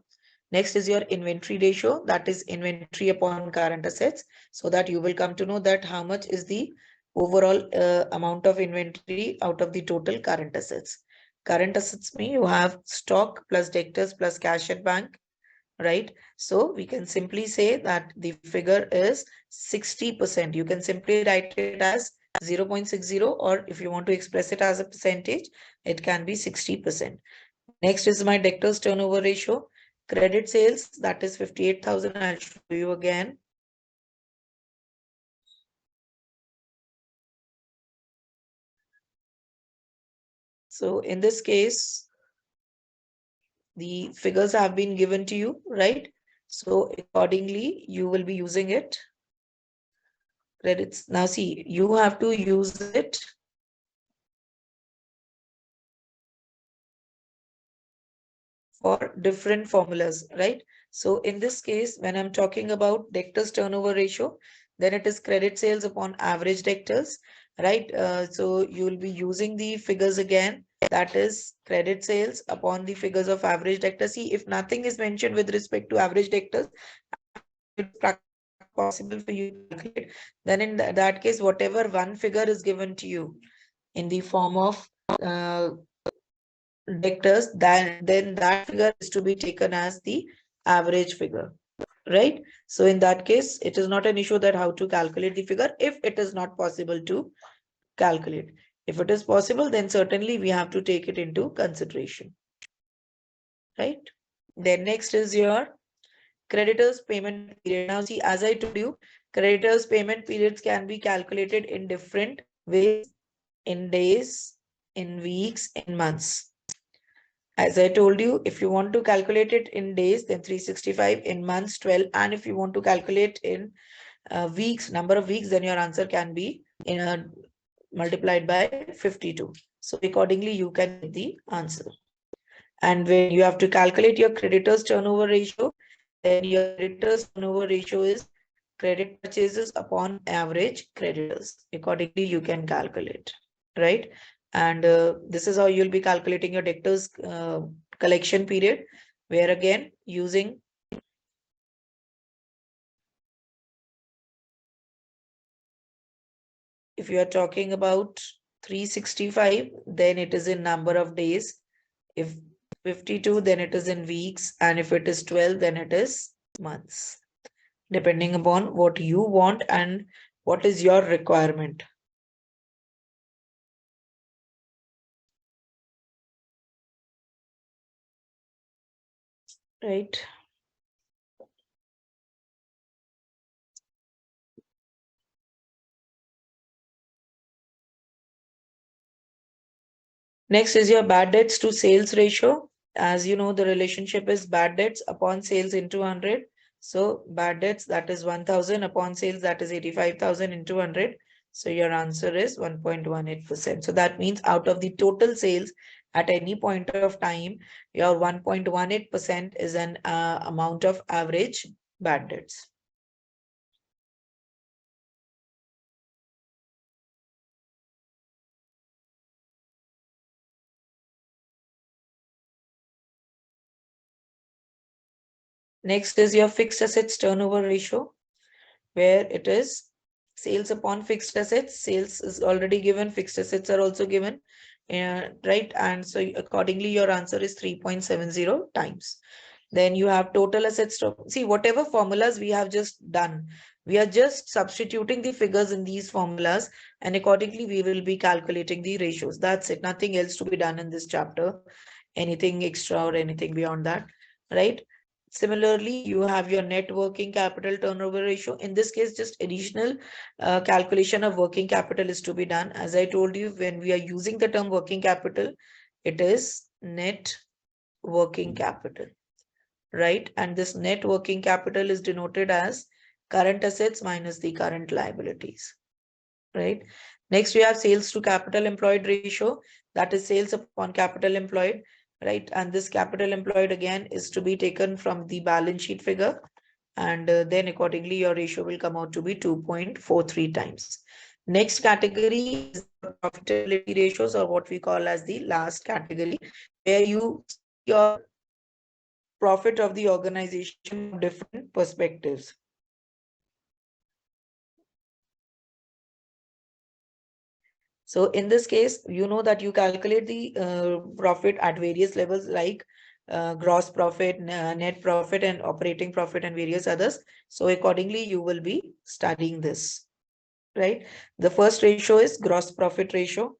Next is your inventory ratio, that is inventory upon current assets, so that you will come to know that how much is the overall amount of inventory out of the total current assets. Current assets mean you have stock plus debtors plus cash at bank, right? So we can simply say that the figure is 60%. You can simply write it as 0.60, or if you want to express it as a percentage, it can be 60%. Next is my debtors turnover ratio. Credit sales, that is 58,000. I'll show you again. So in this case, the figures have been given to you, right? So accordingly, you will be using it. Credits. Now see, you have to use it for different formulas, right? So in this case, when I'm talking about debtors turnover ratio, then it is credit sales upon average debtors, right? So you will be using the figures again. That is credit sales upon the figures of average debtors. See, if nothing is mentioned with respect to average debtors, it's possible for you to calculate. Then in that case, whatever one figure is given to you in the form of debtors, then that figure is to be taken as the average figure, right? So in that case, it is not an issue that how to calculate the figure if it is not possible to calculate. If it is possible, then certainly we have to take it into consideration, right? Then next is your creditors payment period. Now see, as I told you, creditors payment periods can be calculated in different ways, in days, in weeks, in months. As I told you, if you want to calculate it in days, then 365, in months 12, and if you want to calculate in weeks, number of weeks, then your answer can be multiplied by 52. So accordingly, you can get the answer. And when you have to calculate your creditors turnover ratio, then your creditors turnover ratio is credit purchases upon average creditors. Accordingly, you can calculate, right? And this is how you'll be calculating your debtors collection period, where again, using if you are talking about 365, then it is in number of days. If 52, then it is in weeks. And if it is 12, then it is months, depending upon what you want and what is your requirement. Right. Next is your bad debts to sales ratio. As you know, the relationship is bad debts upon sales into 100. So bad debts, that is 1000, upon sales, that is 85,000 into 100. So your answer is 1.18%. So that means out of the total sales at any point of time, your 1.18% is an amount of average bad debts. Next is your fixed assets turnover ratio, where it is sales upon fixed assets. Sales is already given, fixed assets are also given, right? And so accordingly, your answer is 3.70 times. Then you have total assets. See, whatever formulas we have just done, we are just substituting the figures in these formulas, and accordingly, we will be calculating the ratios. That's it. Nothing else to be done in this chapter, anything extra or anything beyond that, right? Similarly, you have your net working capital turnover ratio. In this case, just additional calculation of working capital is to be done. As I told you, when we are using the term working capital, it is net working capital, right? And this net working capital is denoted as current assets minus the current liabilities, right? Next, we have sales to capital employed ratio. That is sales upon capital employed, right? And this capital employed again is to be taken from the balance sheet figure. And then accordingly, your ratio will come out to be 2.43 times. Next category is profitability ratios, or what we call as the last category, where you see your profit of the organization from different perspectives. So in this case, you know that you calculate the profit at various levels like gross profit, net profit, and operating profit, and various others. So accordingly, you will be studying this, right? The first ratio is gross profit ratio.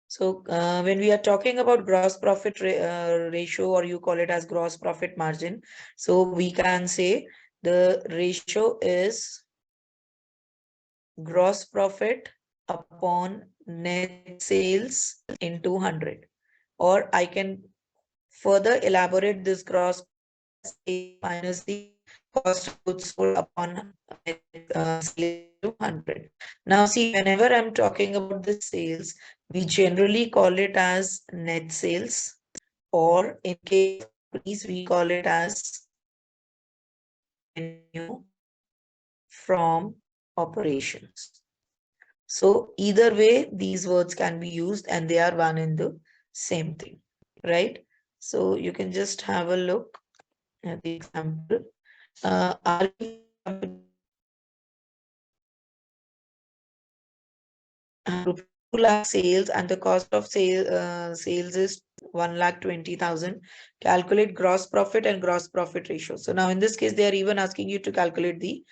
So when we are talking about gross profit ratio, or you call it as gross profit margin, so we can say the ratio is gross profit upon net sales into 100. Or I can further elaborate this gross profit as sales minus the cost of goods sold upon net sales into 100. Now see, whenever I'm talking about the sales, we generally call it as net sales, or in case of companies, we call it as revenue from operations. So either way, these words can be used and they are one and the same thing, right? So you can just have a look at the example. RE rupees 2 lakh sales and the cost of sales is 1,20,000. Calculate gross profit and gross profit ratio. So now in this case, they are even asking you to calculate the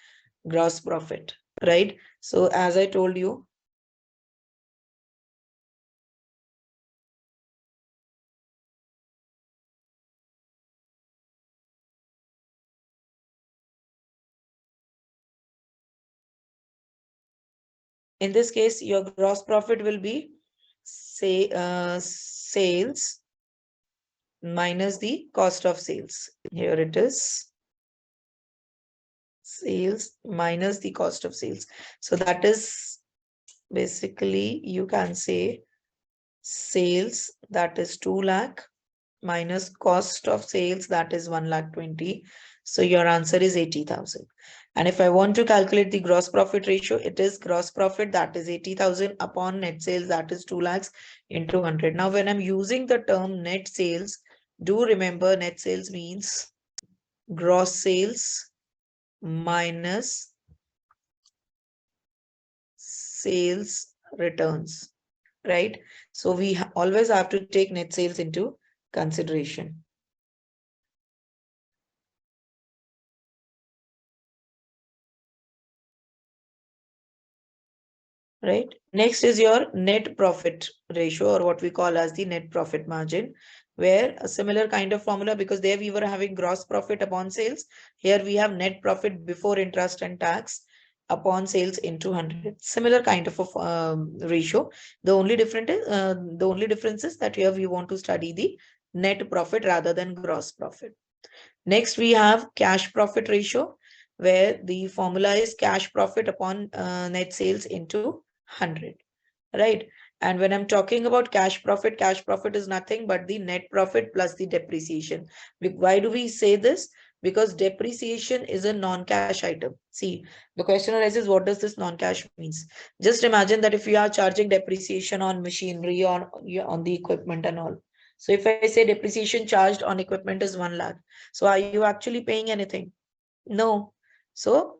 gross profit, right? So as I told you, in this case, your gross profit will be say sales minus the cost of sales. Here it is, sales minus the cost of sales. So that is basically, you can say sales, that is 2 lakh, minus cost of sales, that is 1,20,000. So your answer is 80,000. And if I want to calculate the gross profit ratio, it is gross profit, that is 80,000, upon net sales, that is 2 lakhs, into 100. Now, when I'm using the term net sales, do remember net sales means gross sales minus sales returns, right? So we always have to take net sales into consideration. Right. Next is your net profit ratio, or what we call as the net profit margin, where a similar kind of formula, because there we were having gross profit upon sales. Here we have net profit before interest and tax upon sales into 100. Similar kind of a ratio. The only difference is that here we want to study the net profit rather than gross profit. Next, we have cash profit ratio, where the formula is cash profit upon net sales into 100, right? And when I'm talking about cash profit is nothing but the net profit plus the depreciation. Why do we say this? Because depreciation is a non-cash item. See, the question arises, what does this non-cash means? Just imagine that if you are charging depreciation on machinery, on the equipment and all. So if I say depreciation charged on equipment is 1 lakh, so are you actually paying anything? No. So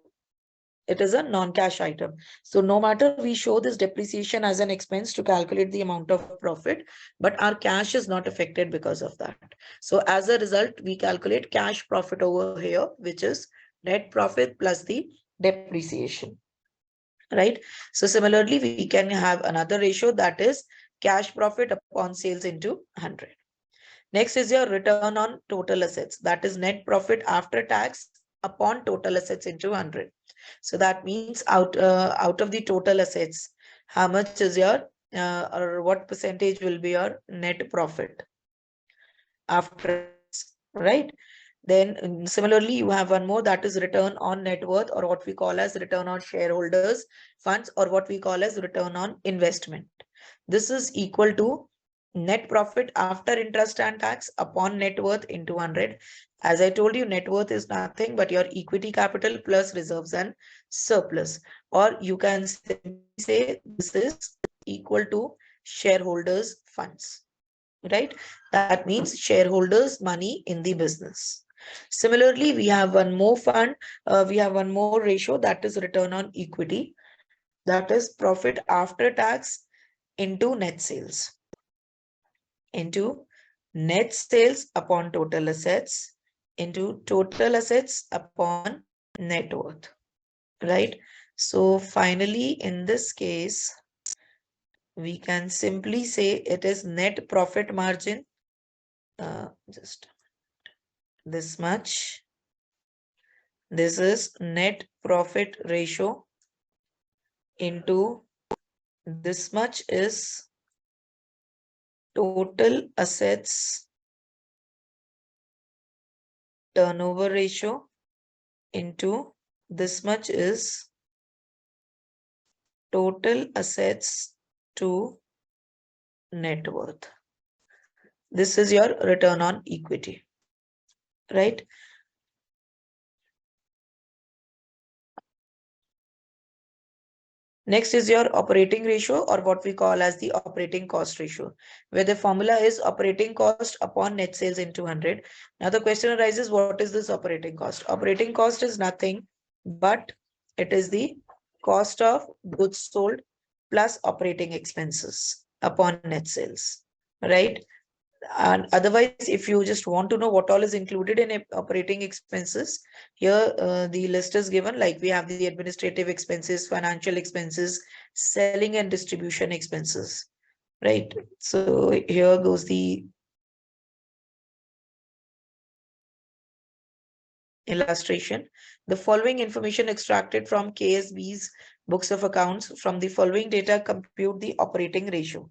it is a non-cash item. So no matter we show this depreciation as an expense to calculate the amount of profit, but our cash is not affected because of that. So as a result, we calculate cash profit over here, which is net profit plus the depreciation, right? So similarly, we can have another ratio, that is cash profit upon sales into 100. Next is your return on total assets. That is net profit after tax upon total assets into 100. So that means out of the total assets, how much is your or what percentage will be your net profit after tax, right? Then similarly, you have one more, that is return on net worth, or what we call as return on shareholders funds, or what we call as return on investment. This is equal to net profit after interest and tax upon net worth into 100. As I told you, net worth is nothing but your equity capital plus reserves and surplus. Or you can simply say this is equal to shareholders funds, right? That means shareholders' money in the business. Similarly, we have one more fund, we have one more ratio, that is return on equity. That is profit after tax into net sales. Into net sales upon total assets, into total assets upon net worth, right? So finally, in this case, we can simply say it is net profit margin, just this much. This is net profit ratio into this much is total assets turnover ratio into this much is total assets to net worth. This is your return on equity, right? Next is your operating ratio, or what we call as the operating cost ratio, where the formula is operating cost upon net sales into 100. Now the question arises, what is this operating cost? Operating cost is nothing but it is the cost of goods sold plus operating expenses upon net sales, right? And otherwise, if you just want to know what all is included in operating expenses, here the list is given. Like we have the administrative expenses, financial expenses, selling and distribution expenses, right? So here goes the illustration. The following information extracted from KSB's books of accounts. From the following data, compute the operating ratio.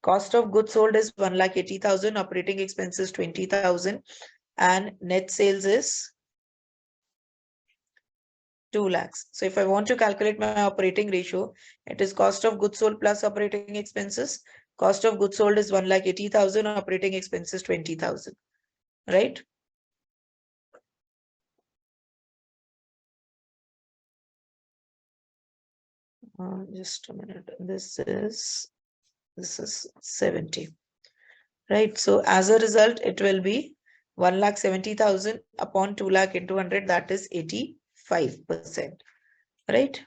Cost of goods sold is 1,80,000, operating expenses 20,000, and net sales is 2 lakhs. So if I want to calculate my operating ratio, it is cost of goods sold plus operating expenses. Cost of goods sold is 1,80,000, operating expenses 20,000, right? Just a minute. This is 70, right? So as a result, it will be 1,70,000 upon 2 lakh into 100, that is 85%, right?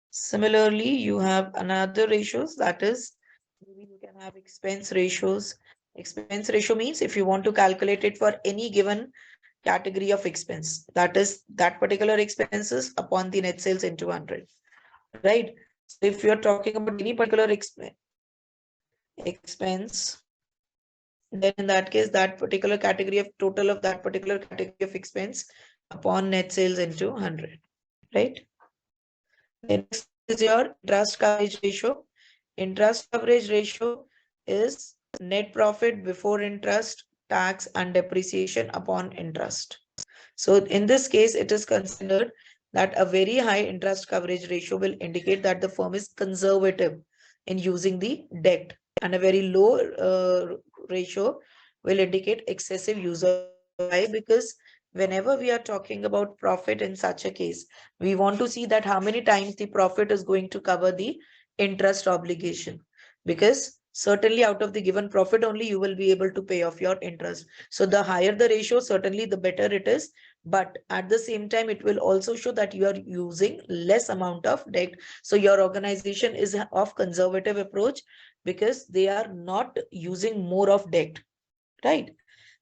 Similarly, you have another ratios, that is, maybe you can have expense ratios. Expense ratio means if you want to calculate it for any given category of expense, that is that particular expenses upon the net sales into 100, right? So if you're talking about any particular expense, then in that case, that particular category of total of that particular category of expense upon net sales into 100, right? The next is your interest coverage ratio. Interest coverage ratio is net profit before interest, tax, and depreciation upon interest. So in this case, it is considered that a very high interest coverage ratio will indicate that the firm is conservative in using the debt, and a very low ratio will indicate excessive use of debt. Why? Because whenever we are talking about profit in such a case, we want to see that how many times the profit is going to cover the interest obligation, because certainly out of the given profit only you will be able to pay off your interest. So the higher the ratio, certainly the better it is, but at the same time it will also show that you are using less amount of debt. So your organization is of conservative approach because they are not using more of debt, right?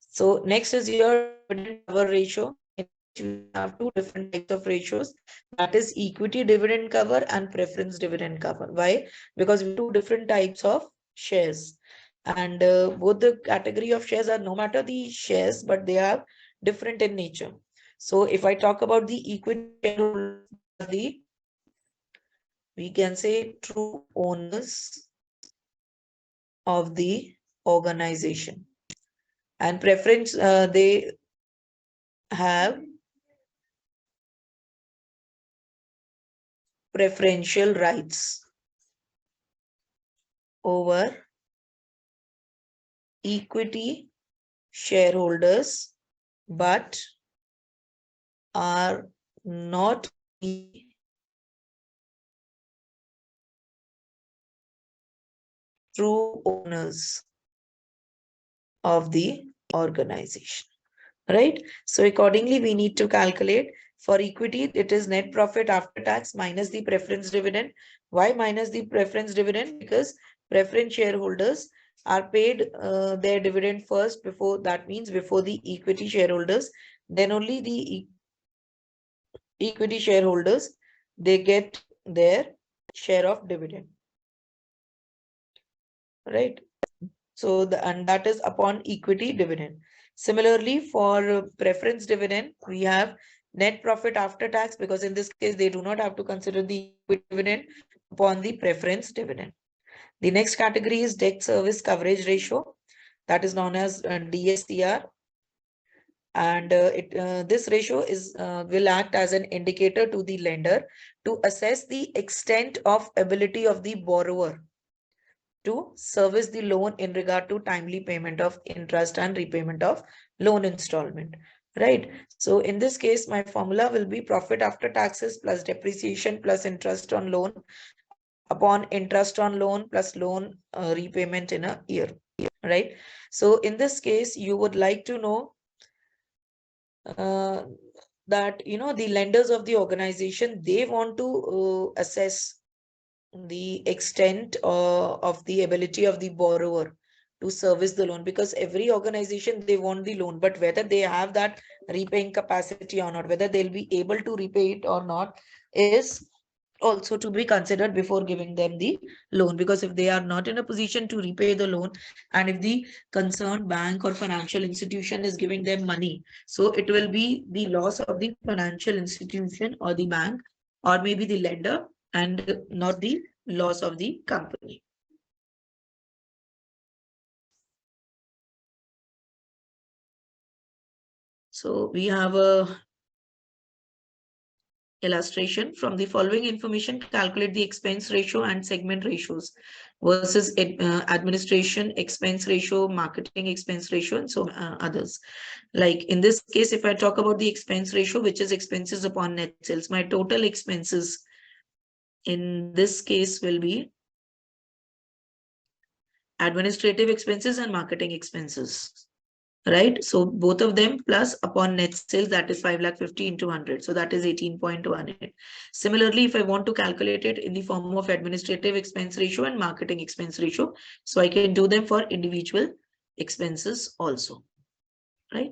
So next is your dividend cover ratio, in which we have two different types of ratios. That is equity dividend cover and preference dividend cover. Why? Because we have two different types of shares. And both the category of shares are no matter the shares, but they are different in nature. So if I talk about the equity shareholders, the we can say true owners of the organization. And preference, they have preferential rights over equity shareholders, but are not the true owners. of the organization, right? So accordingly, we need to calculate for equity, it is net profit after tax minus the preference dividend. Why minus the preference dividend? Because preference shareholders are paid their dividend first, before, that means before the equity shareholders, then only the equity shareholders, they get their share of dividend, right? So and that is upon equity dividend. Similarly, for preference dividend, we have net profit after tax, because in this case they do not have to consider the equity dividend upon the preference dividend. The next category is debt service coverage ratio, that is known as DSCR. And this ratio is will act as an indicator to the lender to assess the extent of ability of the borrower to service the loan in regard to timely payment of interest and repayment of loan installment, right? So in this case, my formula will be profit after taxes plus depreciation plus interest on loan upon interest on loan plus loan repayment in a year, right? So in this case, you would like to know uh, that, the lenders of the organization, they want to assess the extent of the ability of the borrower to service the loan, because every organization, they want the loan, but whether they have that repaying capacity or not, whether they'll be able to repay it or not, is also to be considered before giving them the loan. Because if they are not in a position to repay the loan, and if the concerned bank or financial institution is giving them money, so it will be the loss of the financial institution or the bank, or maybe the lender, and not the loss of the company. So we have a illustration. From the following information, calculate the expense ratio and segment ratios versus administration expense ratio, marketing expense ratio, and so others. Like in this case, if I talk about the expense ratio, which is expenses upon net sales, my total expenses in this case will be administrative expenses and marketing expenses, right? So both of them plus upon net sales, that is 5,50,000 into 100. So that is 18.18. Similarly, if I want to calculate it in the form of administrative expense ratio and marketing expense ratio, so I can do them for individual expenses also, right?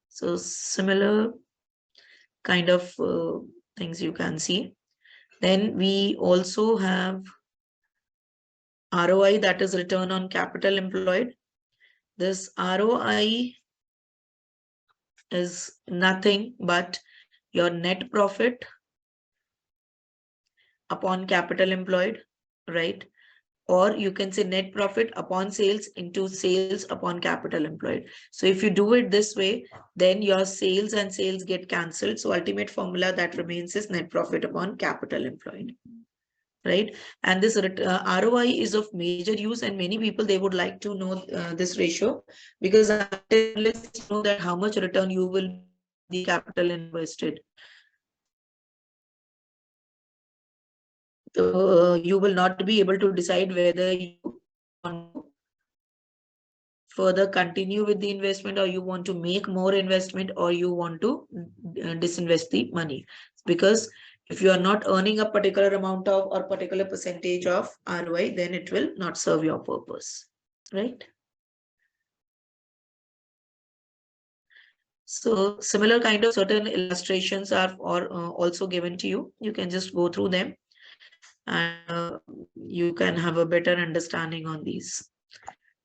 So similar kind of things you can see. Then we also have ROI, that is return on capital employed. This ROI is nothing but your net profit upon capital employed, right? Or you can say net profit upon sales into sales upon capital employed. So if you do it this way, then your sales and sales get cancelled. So ultimate formula that remains is net profit upon capital employed, right? And this ROI is of major use, and many people, they would like to know this ratio, because unless you know that how much return you will on the capital invested, you will not be able to decide whether you want to further continue with the investment, or you want to make more investment, or you want to disinvest the money. Because if you are not earning a particular amount of or particular percentage of ROI, then it will not serve your purpose, right? So similar kind of certain illustrations are also given to you. You can just go through them, and you can have a better understanding on these.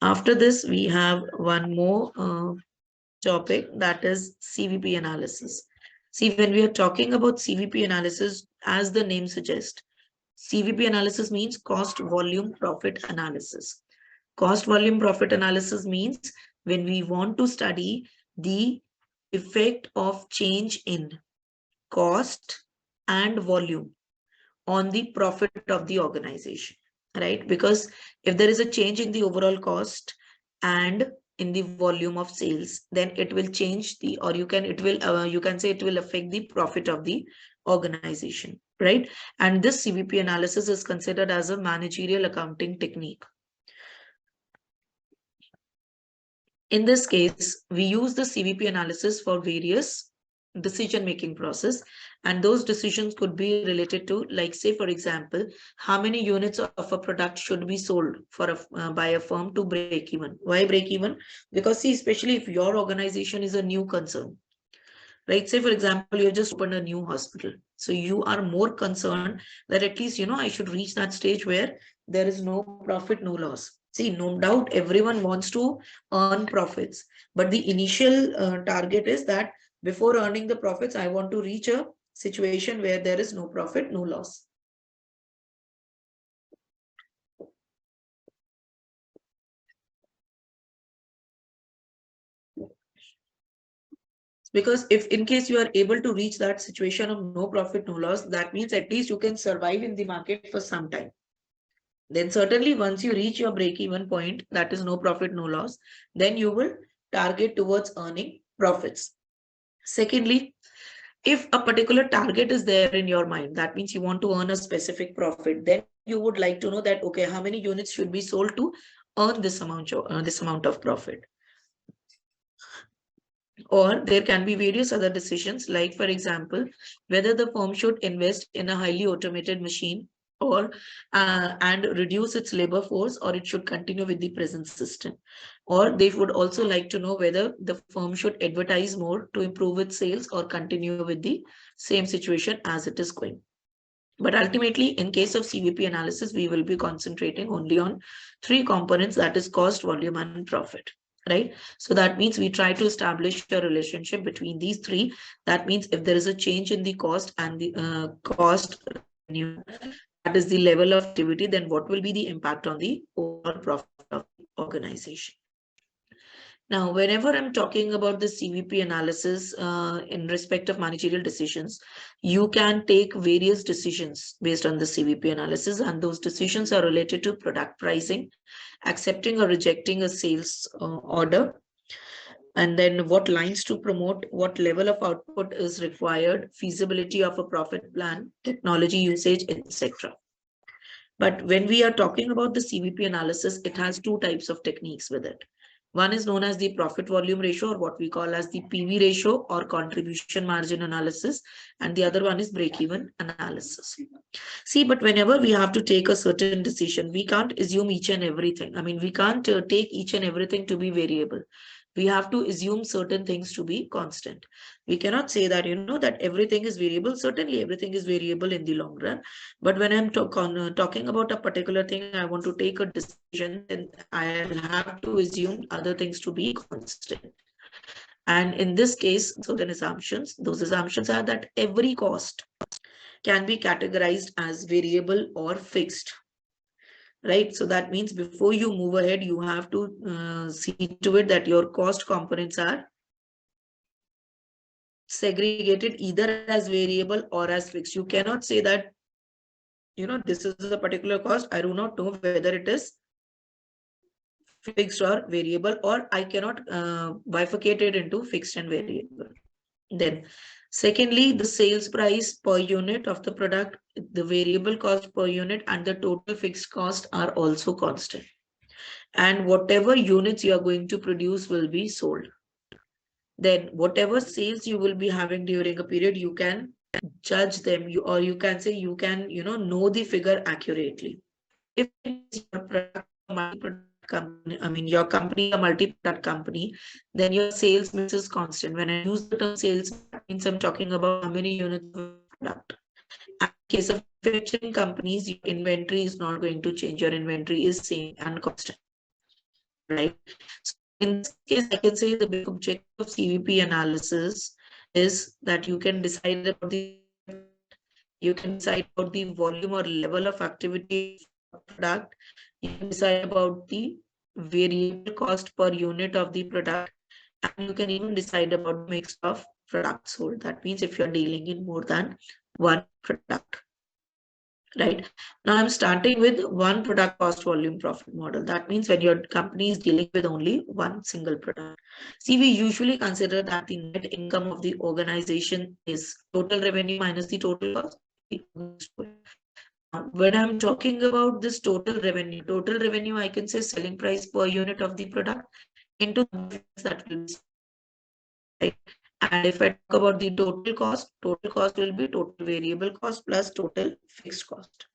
After this, we have one more topic, that is CVP analysis. See, when we are talking about CVP analysis, as the name suggests, CVP analysis means cost volume profit analysis. Cost volume profit analysis means when we want to study the effect of change in cost and volume on the profit of the organization, right? Because if there is a change in the overall cost and in the volume of sales, then it will change the, or you can say it will affect the profit of the organization, right? And this CVP analysis is considered as a managerial accounting technique. In this case, we use the CVP analysis for various decision-making process, and those decisions could be related to, like, say, for example, how many units of a product should be sold for by a firm to break even. Why break even? Because see, especially if your organization is a new concern, right? Say, for example, you just opened a new hospital. So you are more concerned that at least, I should reach that stage where there is no profit, no loss. See, no doubt everyone wants to earn profits, but the initial target is that before earning the profits, I want to reach a situation where there is no profit, no loss. Because if in case you are able to reach that situation of no profit, no loss, that means at least you can survive in the market for some time. Then certainly once you reach your break-even point, that is no profit, no loss, then you will target towards earning profits. Secondly, if a particular target is there in your mind, that means you want to earn a specific profit, then you would like to know that, okay, how many units should be sold to earn this amount of profit. Or there can be various other decisions, like, for example, whether the firm should invest in a highly automated machine or and reduce its labor force, or it should continue with the present system. Or they would also like to know whether the firm should advertise more to improve its sales or continue with the same situation as it is going. But ultimately, in case of CVP analysis, we will be concentrating only on three components, that is cost, volume, and profit, right? So that means we try to establish a relationship between these three. That means if there is a change in the cost and the cost revenue, that is the level of activity, then what will be the impact on the overall profit of the organization? Now, whenever I'm talking about the CVP analysis in respect of managerial decisions, you can take various decisions based on the CVP analysis, and those decisions are related to product pricing, accepting or rejecting a sales order, and then what lines to promote, what level of output is required, feasibility of a profit plan, technology usage, etc. But when we are talking about the CVP analysis, it has two types of techniques with it. One is known as the profit volume ratio, or what we call as the PV ratio or contribution margin analysis. And the other one is break-even analysis. See, but whenever we have to take a certain decision, we can't assume each and everything. I mean, we can't take each and everything to be variable. We have to assume certain things to be constant. We cannot say that, that everything is variable. Certainly, everything is variable in the long run. But when I'm talking about a particular thing, I want to take a decision, then I'll have to assume other things to be constant. And in this case, certain assumptions, those assumptions are that every cost can be categorized as variable or fixed, right? So that means before you move ahead, you have to see to it that your cost components are segregated either as variable or as fixed. You cannot say that, this is a particular cost, I do not know whether it is fixed or variable, or I cannot bifurcate it into fixed and variable. Then secondly, the sales price per unit of the product, the variable cost per unit, and the total fixed cost are also constant. And whatever units you are going to produce will be sold. Then whatever sales you will be having during a period, you can judge them, or you can say you can, know the figure accurately. If your product multi-product company, I mean your company a multi-product company, then your sales mix is constant. When I use the term sales, that means I'm talking about how many units of product. In case of manufacturing companies, your inventory is not going to change. Your inventory is same and constant, right? So in this case, I can say the big objective of CVP analysis is that you can decide about the volume or level of activity of the product. You can decide about the variable cost per unit of the product, and you can even decide about the mix of products sold. That means if you're dealing in more than one product. Right now, I'm starting with one product cost volume profit model. That means when your company is dealing with only one single product. See, we usually consider that the net income of the organization is total revenue minus the total cost. When I'm talking about this total revenue, I can say selling price per unit of the product, into that will be right. And if I talk about the total cost will be total variable cost plus total fixed cost.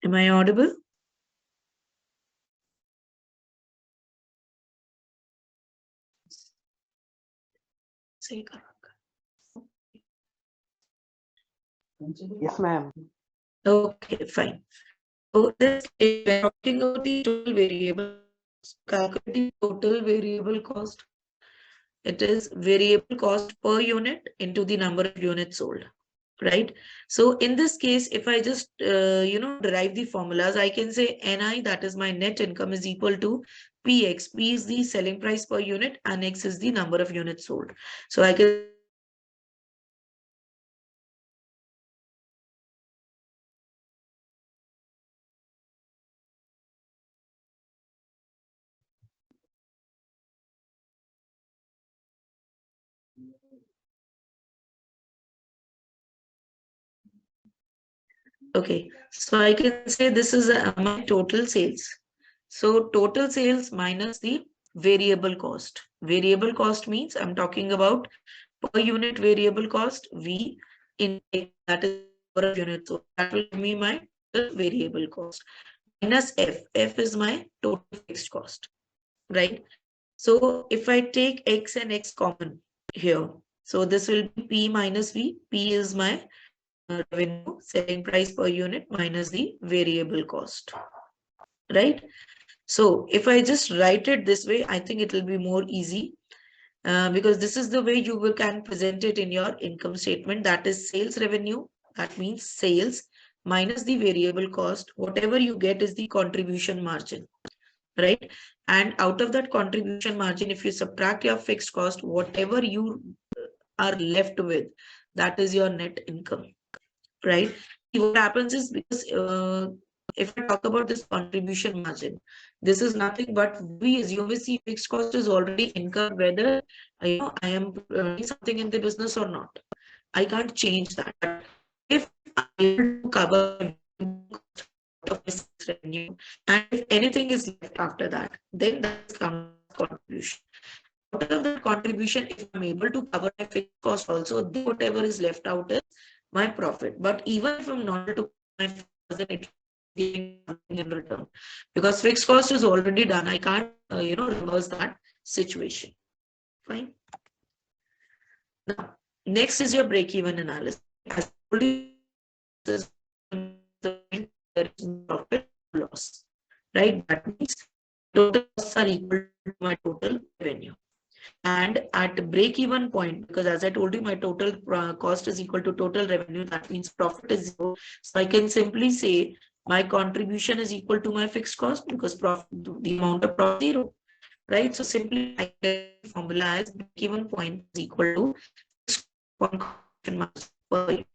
Am I audible? Yes, ma'am. Okay, fine. So this is when talking about the total variable cost, calculate the total variable cost. It is variable cost per unit into the number of units sold, right? So in this case, if I just derive the formulas, I can say NI, that is my net income, is equal to PX. P is the selling price per unit and X is the number of units sold. So I can okay, so I can say this is my total sales. So total sales minus the variable cost. Variable cost means I'm talking about per unit variable cost V in that is number of units. So that will give me my total variable cost minus F. F is my total fixed cost, right? So if I take X and X common here, so this will be P minus V. P is my revenue, selling price per unit minus the variable cost, right? So if I just write it this way, I think it will be more easy because this is the way you can present it in your income statement. That is sales revenue. That means sales minus the variable cost. Whatever you get is the contribution margin, right? And out of that contribution margin, if you subtract your fixed cost, whatever you are left with, that is your net income, right? What happens is because if I talk about this contribution margin, this is nothing but we assume we see fixed cost is already incurred whether I am doing something in the business or not. I can't change that. If I'm able to cover of my sales revenue, and if anything is left after that, then that comes contribution. Out of that contribution, if I'm able to cover my fixed cost also, then whatever is left out is my profit. But even if I'm not able to cover my fixed cost, then it giving nothing in return because fixed cost is already done. I can't reverse that situation. Fine. Now, next is your break-even analysis. As I told you, this is the point there is no profit or loss, right? That means total costs are equal to my total revenue. And at break-even point, because as I told you, my total cost is equal to total revenue, that means profit is zero. So I can simply say my contribution is equal to my fixed cost because profit, the amount of profit is zero, right? So simply I can formula as break-even point is equal to fixed contribution margin per unit,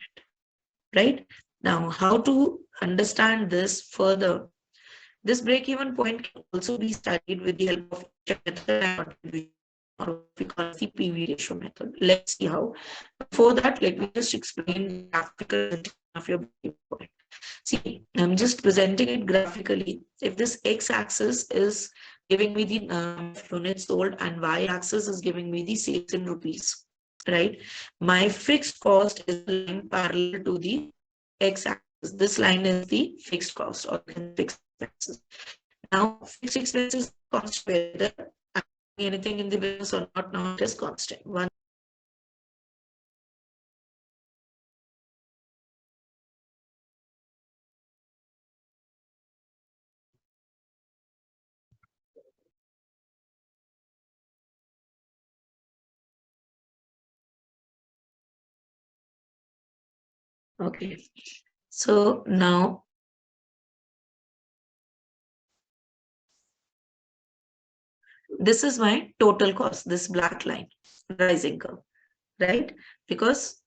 right? Now, how to understand this further? This break-even point can also be studied with the help of method and contribution, or what we call the PV ratio method. Let's see how. Before that, let me just explain the graphical presentation of your break-even point. See, I'm just presenting it graphically. If this x-axis is giving me the units sold and y-axis is giving me the sales in rupees, right? My fixed cost is line parallel to the x-axis. This line is the fixed cost or fixed expenses. Now, fixed expenses constant whether I'm doing anything in the business or not. Now it is constant. One. Okay. So now this is my total cost, this black line, rising curve, right? Because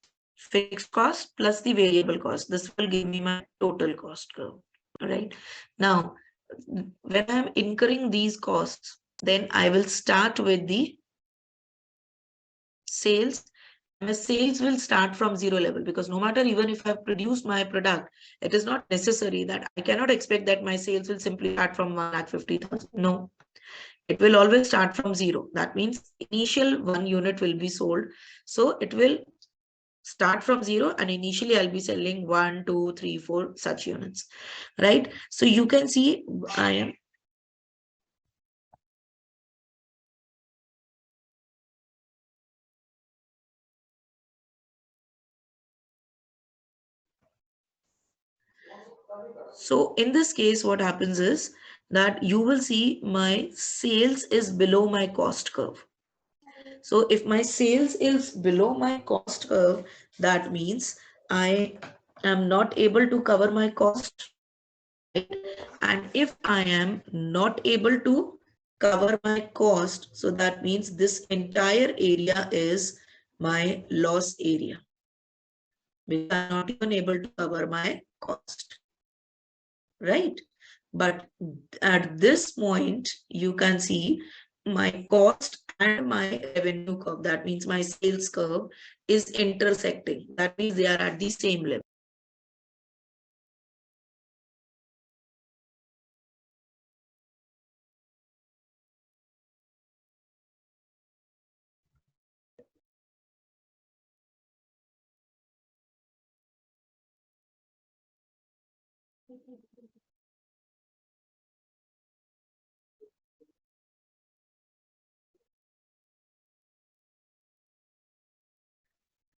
fixed cost plus the variable cost. This will give me my total cost curve, right? Now, when I'm incurring these costs, then I will start with the sales. My sales will start from zero level, because no matter, even if I've produced my product, it is not necessary that I cannot expect that my sales will simply start from 1,50,000. No, it will always start from zero. That means initial 1 unit will be sold. So it will start from zero, and initially I'll be selling 1, 2, 3, 4 such units, right? So you can see I am so in this case, what happens is that you will see my sales is below my cost curve. So if my sales is below my cost curve, that means I am not able to cover my cost. And if I am not able to cover my cost, so that means this entire area is my loss area, because I'm not even able to cover my cost, right? But at this point, you can see my cost and my revenue curve, that means my sales curve, is intersecting. That means they are at the same level.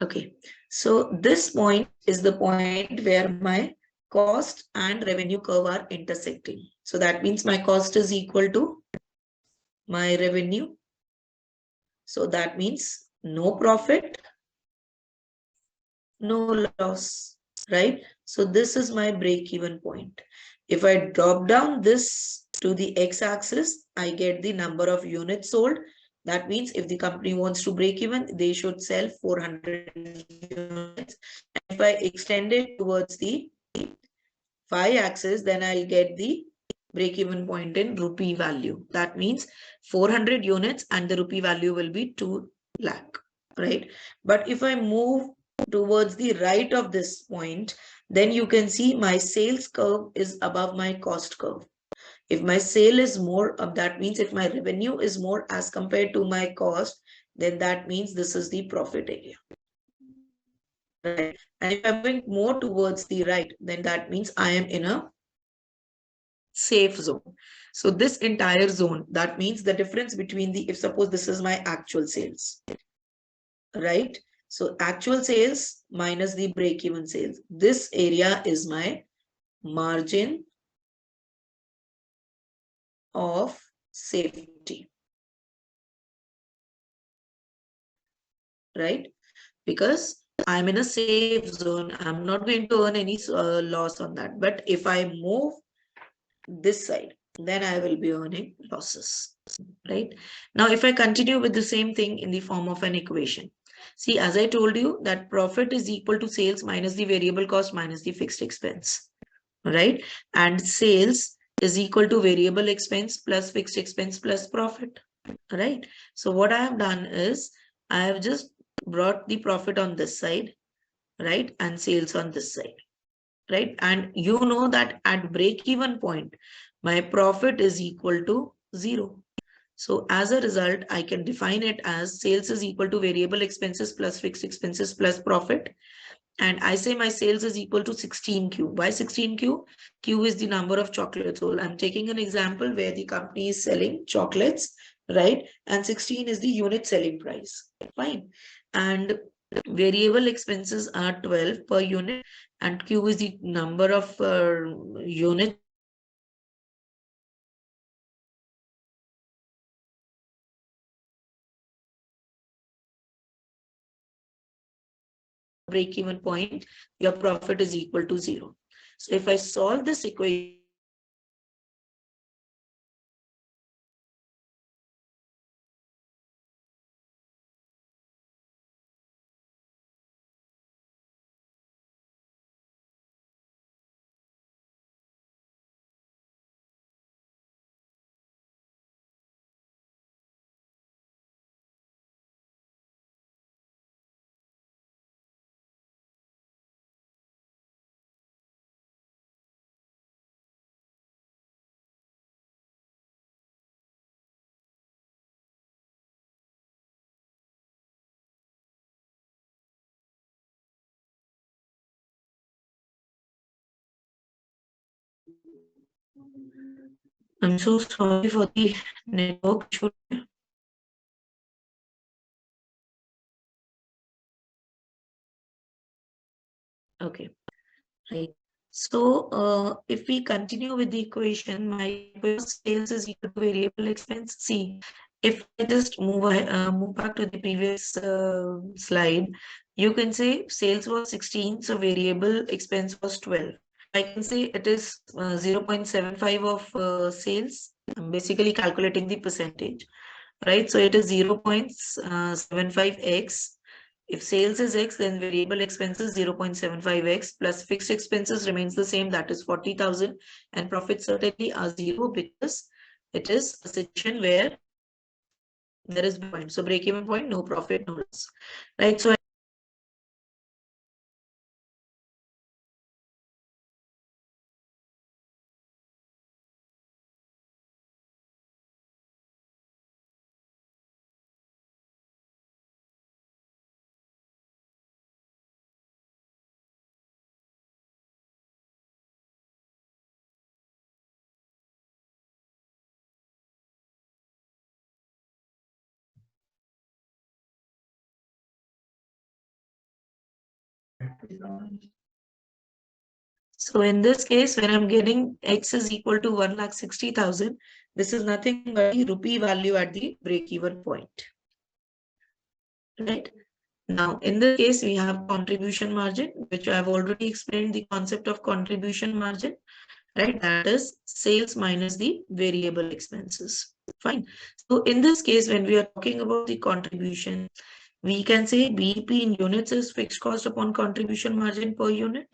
Okay, so this point is the point where my cost and revenue curve are intersecting. So that means my cost is equal to my revenue. So that means no profit, no loss, right? So this is my break-even point. If I drop down this to the x-axis, I get the number of units sold. That means if the company wants to break even, they should sell 400 units. And if I extend it towards the y-axis, then I'll get the break-even point in rupee value. That means 400 units and the rupee value will be 2 lakh, right? But if I move towards the right of this point, then you can see my sales curve is above my cost curve. If my sale is more, that means if my revenue is more as compared to my cost, then that means this is the profit area. Right? And if I'm going more towards the right, then that means I am in a safe zone. So this entire zone, that means the difference between the, if suppose this is my actual sales, right? So actual sales minus the break-even sales. This area is my margin of safety, right? Because I'm in a safe zone. I'm not going to earn any loss on that. But if I move this side, then I will be earning losses, right? Now, if I continue with the same thing in the form of an equation, see, as I told you that profit is equal to sales minus the variable cost minus the fixed expense, right? And sales is equal to variable expense plus fixed expense plus profit, right? So what I have done is I have just brought the profit on this side, right? And sales on this side, right? And you know that at break-even point, my profit is equal to 0. So as a result, I can define it as sales is equal to variable expenses plus fixed expenses plus profit. And I say my sales is equal to 16Q. Why 16Q? Q is the number of chocolates sold. I'm taking an example where the company is selling chocolates, right? And 16 is the unit selling price. Fine. And variable expenses are 12 per unit, and Q is the number of units break-even point, your profit is equal to 0. So if I solve this equation, I'm so sorry for the network issue. Okay, right. So if we continue with the equation, my sales is equal to variable expense. See, if I just move back to the previous slide, you can say sales was 16, so variable expense was 12. I can say it is 0.75 of sales. I'm basically calculating the percentage, right? So it is 0.75x. If sales is X, then variable expenses 0.75x plus fixed expenses remains the same, that is 40,000, and profits certainly are 0 because it is a situation where there is point. So break-even point, no profit, no loss, right? So So in this case, when I'm getting X is equal to 1,60,000, this is nothing but the rupee value at the break-even point, right? Now, in this case, we have contribution margin, which I've already explained the concept of contribution margin, right? That is sales minus the variable expenses. Fine. So in this case, when we are talking about the contribution, we can say BEP in units is fixed cost upon contribution margin per unit,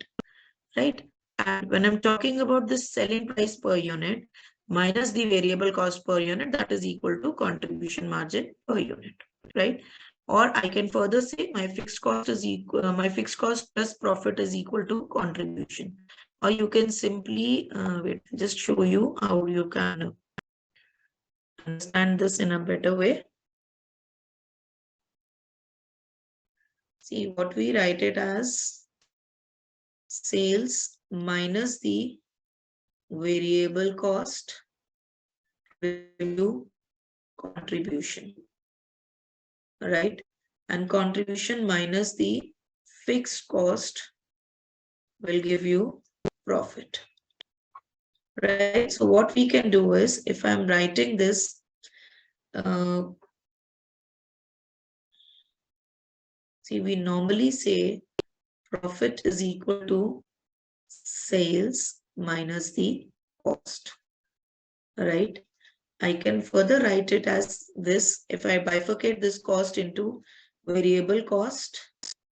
right? And when I'm talking about the selling price per unit minus the variable cost per unit, that is equal to contribution margin per unit, right? Or I can further say my fixed cost is equal, my fixed cost plus profit is equal to contribution. Or you can simply wait, just show you how you can understand this in a better way. See, what we write it as sales minus the variable cost will give you contribution, right? And contribution minus the fixed cost will give you profit, right? So what we can do is, if I'm writing this, see, we normally say profit is equal to sales minus the cost, right? I can further write it as this. If I bifurcate this cost into variable cost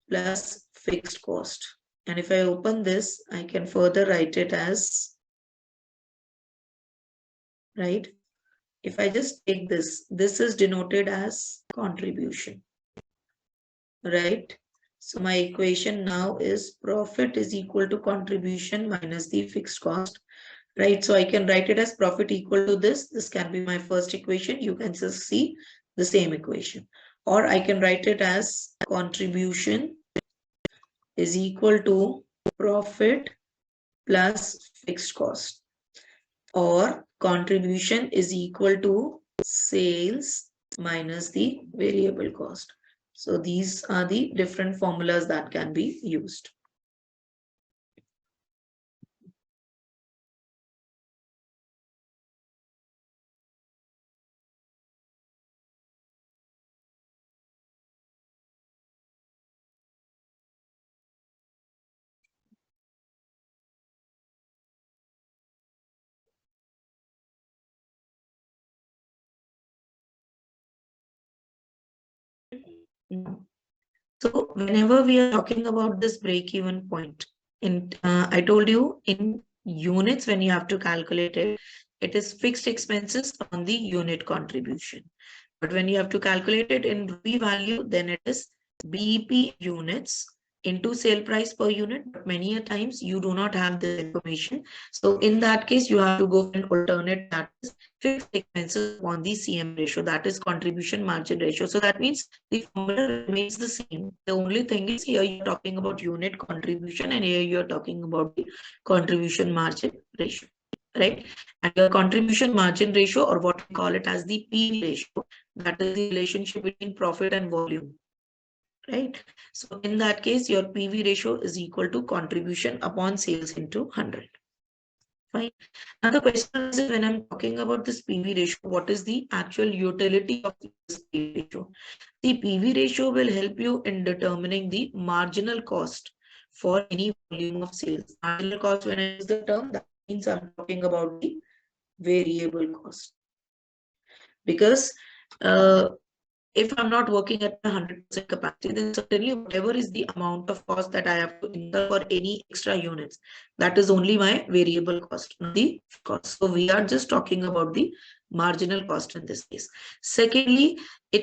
plus fixed cost. And if I open this, I can further write it as, right? If I just take this is denoted as contribution, right? So my equation now is profit is equal to contribution minus the fixed cost, right? So I can write it as profit equal to this. This can be my first equation. You can just see the same equation. Or I can write it as contribution is equal to profit plus fixed cost. Or contribution is equal to sales minus the variable cost. So these are the different formulas that can be used. So whenever we are talking about this break-even point, I told you in units when you have to calculate it, it is fixed expenses on the unit contribution. But when you have to calculate it in rupee value, then it is BEP units into sale price per unit. But many a times you do not have this information. So in that case, you have to go for an alternate, that is fixed expenses on the CM ratio, that is contribution margin ratio. So that means the formula remains the same. The only thing is here you're talking about unit contribution and here you're talking about the contribution margin ratio. right? And your contribution margin ratio, or what we call it as the PV ratio, that is the relationship between profit and volume, right? So in that case, your PV ratio is equal to contribution upon sales into 100. Fine. Now the question is, when I'm talking about this PV ratio, what is the actual utility of this PV ratio? The PV ratio will help you in determining the marginal cost for any volume of sales. Marginal cost, when I use the term, that means I'm talking about the variable cost. Because if I'm not working at 100% capacity, then certainly whatever is the amount of cost that I have to incur for any extra units, that is only my variable cost, not the cost. So we are just talking about the marginal cost in this case. Secondly,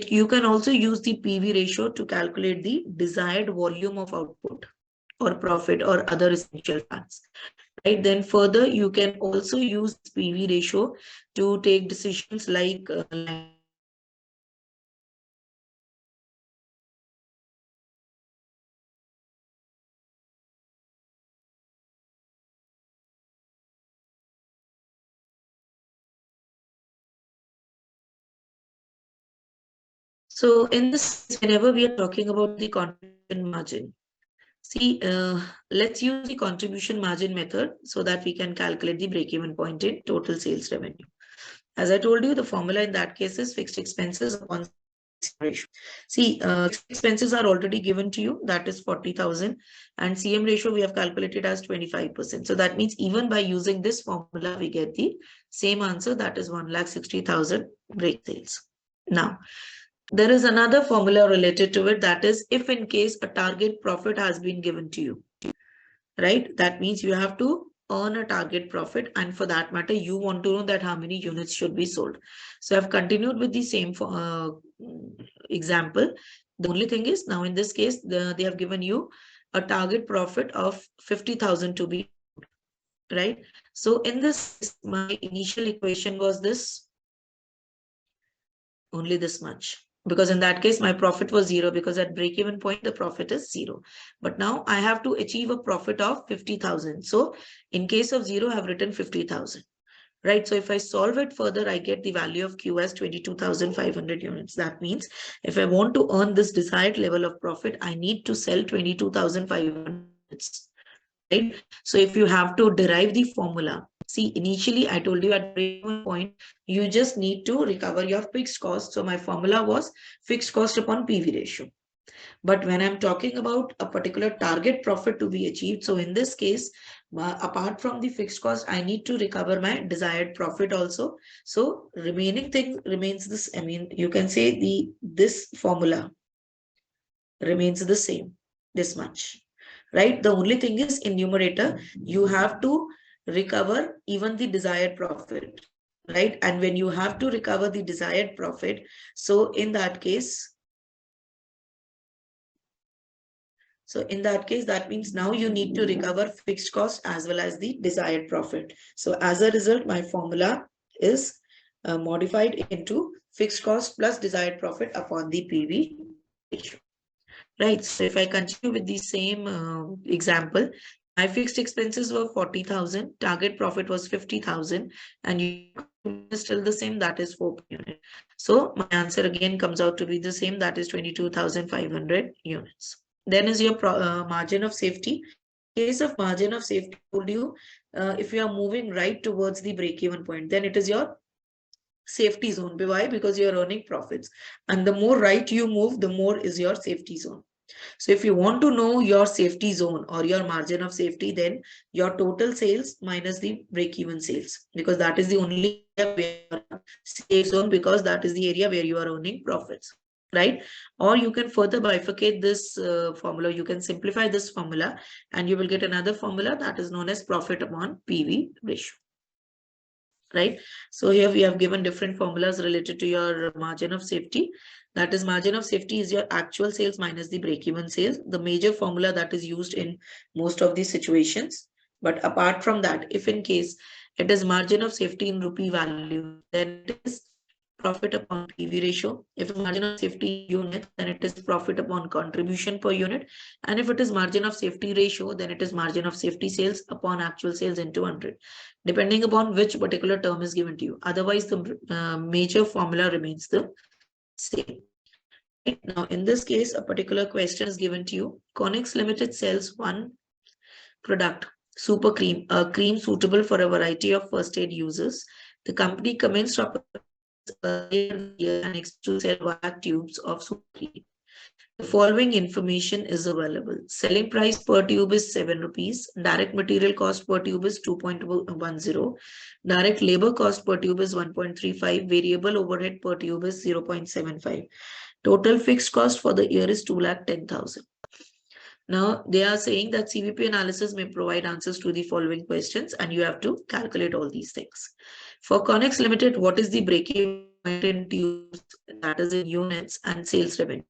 you can also use the PV ratio to calculate the desired volume of output or profit or other essential facts. Right? Then further, you can also use PV ratio to take decisions like so in this, whenever we are talking about the contribution margin, see, let's use the contribution margin method so that we can calculate the break-even point in total sales revenue. As I told you, the formula in that case is fixed expenses upon ratio. See, fixed expenses are already given to you, that is 40,000, and CM ratio we have calculated as 25%. So that means even by using this formula, we get the same answer, that is 1,60,000 break sales. Now, there is another formula related to it, that is if in case a target profit has been given to you, right? That means you have to earn a target profit, and for that matter, you want to know that how many units should be sold. So I've continued with the same example. The only thing is, now in this case, they have given you a target profit of 50,000 to be, right? So in this, my initial equation was this, only this much, because in that case my profit was 0, because at break even point the profit is 0. But now I have to achieve a profit of 50,000. So in case of 0, I have written 50,000, right? So if I solve it further, I get the value of Q as 22,500 units. That means if I want to earn this desired level of profit, I need to sell 22,500 units, right? So if you have to derive the formula, see, initially I told you at break-even point, you just need to recover your fixed cost. So my formula was fixed cost upon PV ratio. But when I'm talking about a particular target profit to be achieved, so in this case, apart from the fixed cost, I need to recover my desired profit also. So remaining thing remains this. I mean, you can say this formula remains the same, this much, right? The only thing is, in numerator, you have to recover even the desired profit, right? And when you have to recover the desired profit, so in that case, that means now you need to recover fixed cost as well as the desired profit. So as a result, my formula is modified into fixed cost plus desired profit upon the PV ratio. Right. So if I continue with the same example, my fixed expenses were 40,000, target profit was 50,000, and you is still the same, that is 4 per unit. So my answer again comes out to be the same, that is 22,500 units. Then is your margin of safety. In case of margin of safety, I told you, if you are moving right towards the break-even point, then it is your safety zone. Why? Because you're earning profits, and the more right you move, the more is your safety zone. So if you want to know your safety zone or your margin of safety, then your total sales minus the break-even sales, because that is the only safe zone, because that is the area where you are earning profits, right? Or you can further bifurcate this formula. You can simplify this formula and you will get another formula that is known as profit upon PV ratio. Right? So here we have given different formulas related to your margin of safety. That is, margin of safety is your actual sales minus the break-even sales, the major formula that is used in most of these situations. But apart from that, if in case it is margin of safety in rupee value, then it is profit upon PV ratio. If it's margin of safety unit, then it is profit upon contribution per unit. And if it is margin of safety ratio, then it is margin of safety sales upon actual sales into 100, depending upon which particular term is given to you. Otherwise, the major formula remains the same. Right? Now, in this case, a particular question is given to you. Connex Limited sells one product, Super Cream, a cream suitable for a variety of first aid users. The company commenced operations earlier in the year and expects to sell 1 lakh tubes of Super Cream. The following information is available. Selling price per tube is 7 rupees. Direct material cost per tube is 2.10. Direct labor cost per tube is 1.35. Variable overhead per tube is 0.75. Total fixed cost for the year is 2,10,000. Now, they are saying that CVP analysis may provide answers to the following questions, and you have to calculate all these things. For Connex Limited, what is the break-even point in tubes, that is in units, and sales revenue?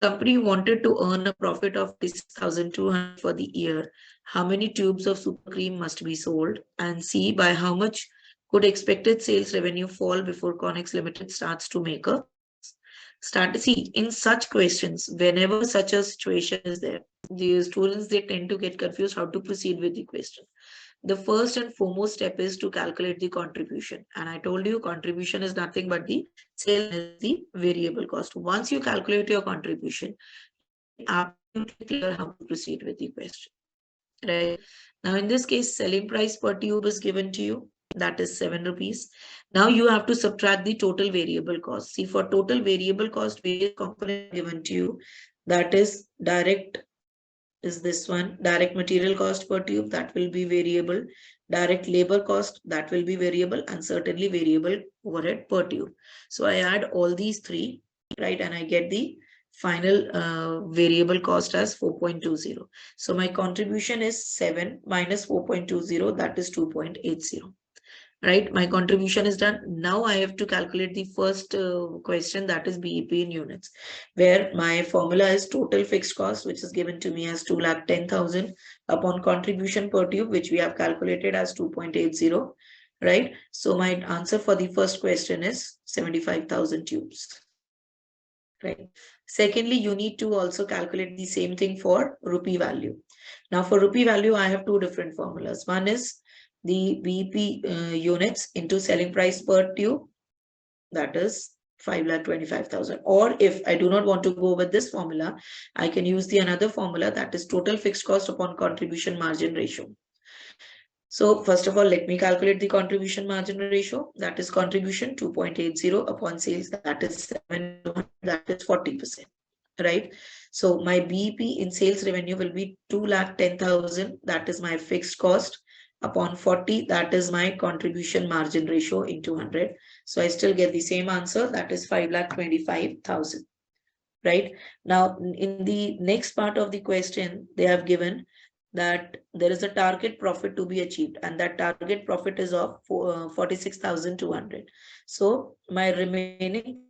The company wanted to earn a profit of 6,200 for the year. How many tubes of Super Cream must be sold? And C, by how much could expected sales revenue fall before Connex Limited starts to make a see, in such questions, whenever such a situation is there, the students, they tend to get confused how to proceed with the question. The first and foremost step is to calculate the contribution. And I told you contribution is nothing but the sale is the variable cost. Once you calculate your contribution, absolutely clear how to proceed with the question. Right. Now, in this case, selling price per tube is given to you. That is 7 rupees. Now you have to subtract the total variable cost. See, for total variable cost, various components given to you. That is direct is this one. Direct material cost per tube, that will be variable. Direct labor cost, that will be variable, and certainly variable overhead per tube. So I add all these three, right, and I get the final variable cost as 4.20. So my contribution is 7 minus 4.20, that is 2.80. Right, my contribution is done. Now I have to calculate the first question, that is BEP in units, where my formula is total fixed cost, which is given to me as 2,10,000 upon contribution per tube, which we have calculated as 2.80. Right, so my answer for the first question is 75,000 tubes. Right. Secondly, you need to also calculate the same thing for rupee value. Now, for rupee value, I have two different formulas. One is the BEP units into selling price per tube, that is 5,25,000. Or if I do not want to go with this formula, I can use the another formula, that is total fixed cost upon contribution margin ratio. So first of all, let me calculate the contribution margin ratio. That is contribution 2.80 upon sales, that is 7, that is 40%. Right. So my BEP in sales revenue will be 2,10,000. That is my fixed cost upon 40. That is my contribution margin ratio into 100. So I still get the same answer. That is 5,25,000. Right. Now, in the next part of the question, they have given that there is a target profit to be achieved, and that target profit is of 46,200. So my remaining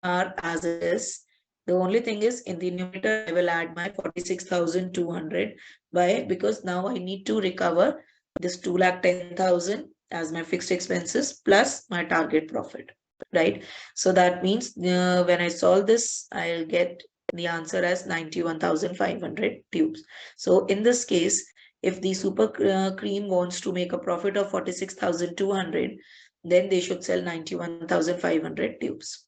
are as it is. The only thing is, in the numerator, I will add my 46,200 because now I need to recover this 2,10,000 as my fixed expenses plus my target profit. Right. So that means when I solve this, I'll get the answer as 91,500 tubes. So in this case, if the Super Cream wants to make a profit of 46,200, then they should sell 91,500 tubes.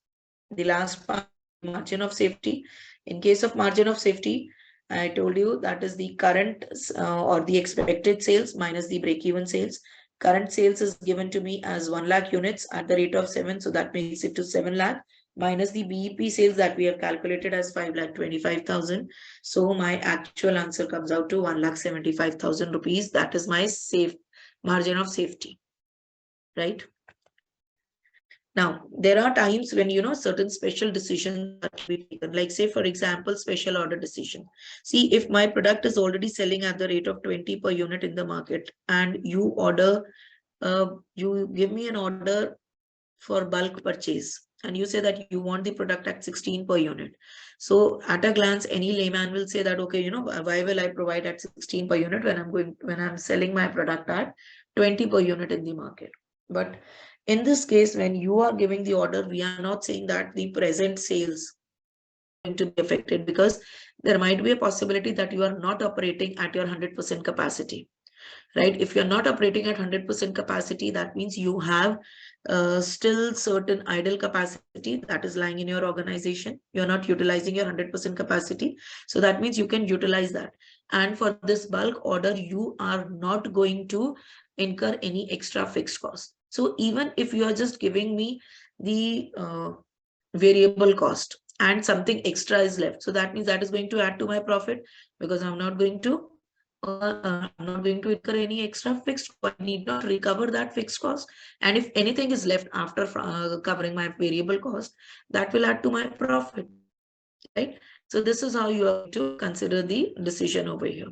The last part, margin of safety. In case of margin of safety, I told you that is the current or the expected sales minus the break-even sales. Current sales is given to me as 1 lakh units at the rate of 7. So that makes it to 7 lakh minus the BEP sales that we have calculated as 5,25,000. So my actual answer comes out to 1,75,000 rupees. That is my safe margin of safety. Right. Now, there are times when, certain special decisions are to be taken. Like say, for example, special order decision. See, if my product is already selling at the rate of 20 per unit in the market, and you give me an order for bulk purchase, and you say that you want the product at 16 per unit. So at a glance, any layman will say that, okay, why will I provide at 16 per unit when I'm selling my product at 20 per unit in the market? But In this case, when you are giving the order, we are not saying that the present sales going to be affected, because there might be a possibility that you are not operating at your 100% capacity, right? If you're not operating at 100% capacity, that means you have still certain idle capacity that is lying in your organization. You're not utilizing your 100% capacity. So that means you can utilize that. And for this bulk order, you are not going to incur any extra fixed cost. So even if you are just giving me the variable cost and something extra is left, so that means that is going to add to my profit, because I'm not going to incur any extra fixed cost. I need not recover that fixed cost. And if anything is left after covering my variable cost, that will add to my profit, right? So this is how you are going to consider the decision over here.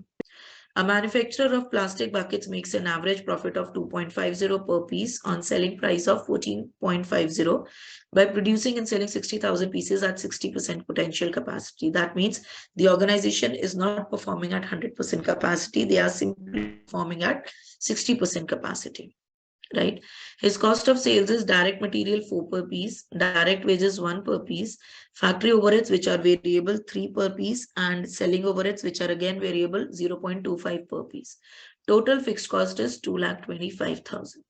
A manufacturer of plastic buckets makes an average profit of 2.50 per piece on selling price of 14.50 by producing and selling 60,000 pieces at 60% potential capacity. That means the organization is not performing at 100% capacity. They are simply performing at 60% capacity, right? His cost of sales is direct material 4 per piece, direct wages 1 per piece, factory overheads which are variable 3 per piece, and selling overheads which are again variable 0.25 per piece. Total fixed cost is 2,25,000.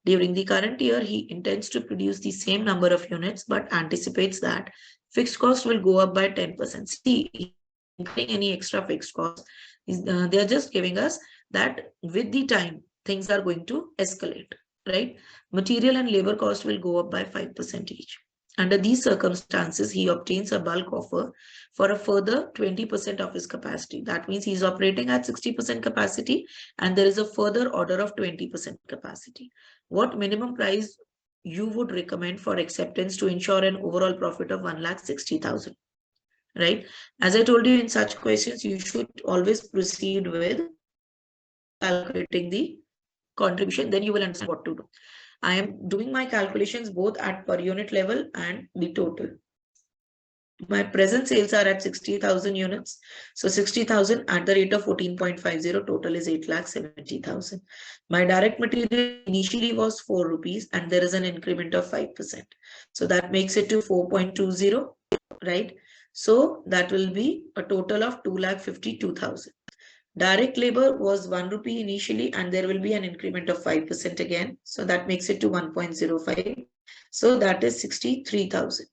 During the current year, he intends to produce the same number of units, but anticipates that fixed cost will go up by 10%. See, including any extra fixed cost, they are just giving us that with the time, things are going to escalate, right? Material and labor cost will go up by 5% each. Under these circumstances, he obtains a bulk offer for a further 20% of his capacity. That means he's operating at 60% capacity, and there is a further order of 20% capacity. What minimum price you would recommend for acceptance to ensure an overall profit of 1,60,000? Right? As I told you, in such questions, you should always proceed with calculating the contribution. Then you will understand what to do. I am doing my calculations both at per unit level and the total. My present sales are at 60,000 units. So 60,000 at the rate of 14.50, total is 8,70,000. My direct material initially was 4 rupees, and there is an increment of 5%. So that makes it to 4.20, right? So that will be a total of 2,52,000. Direct labor was 1 rupee initially, and there will be an increment of 5% again. So that makes it to 1.05. So that is 63,000.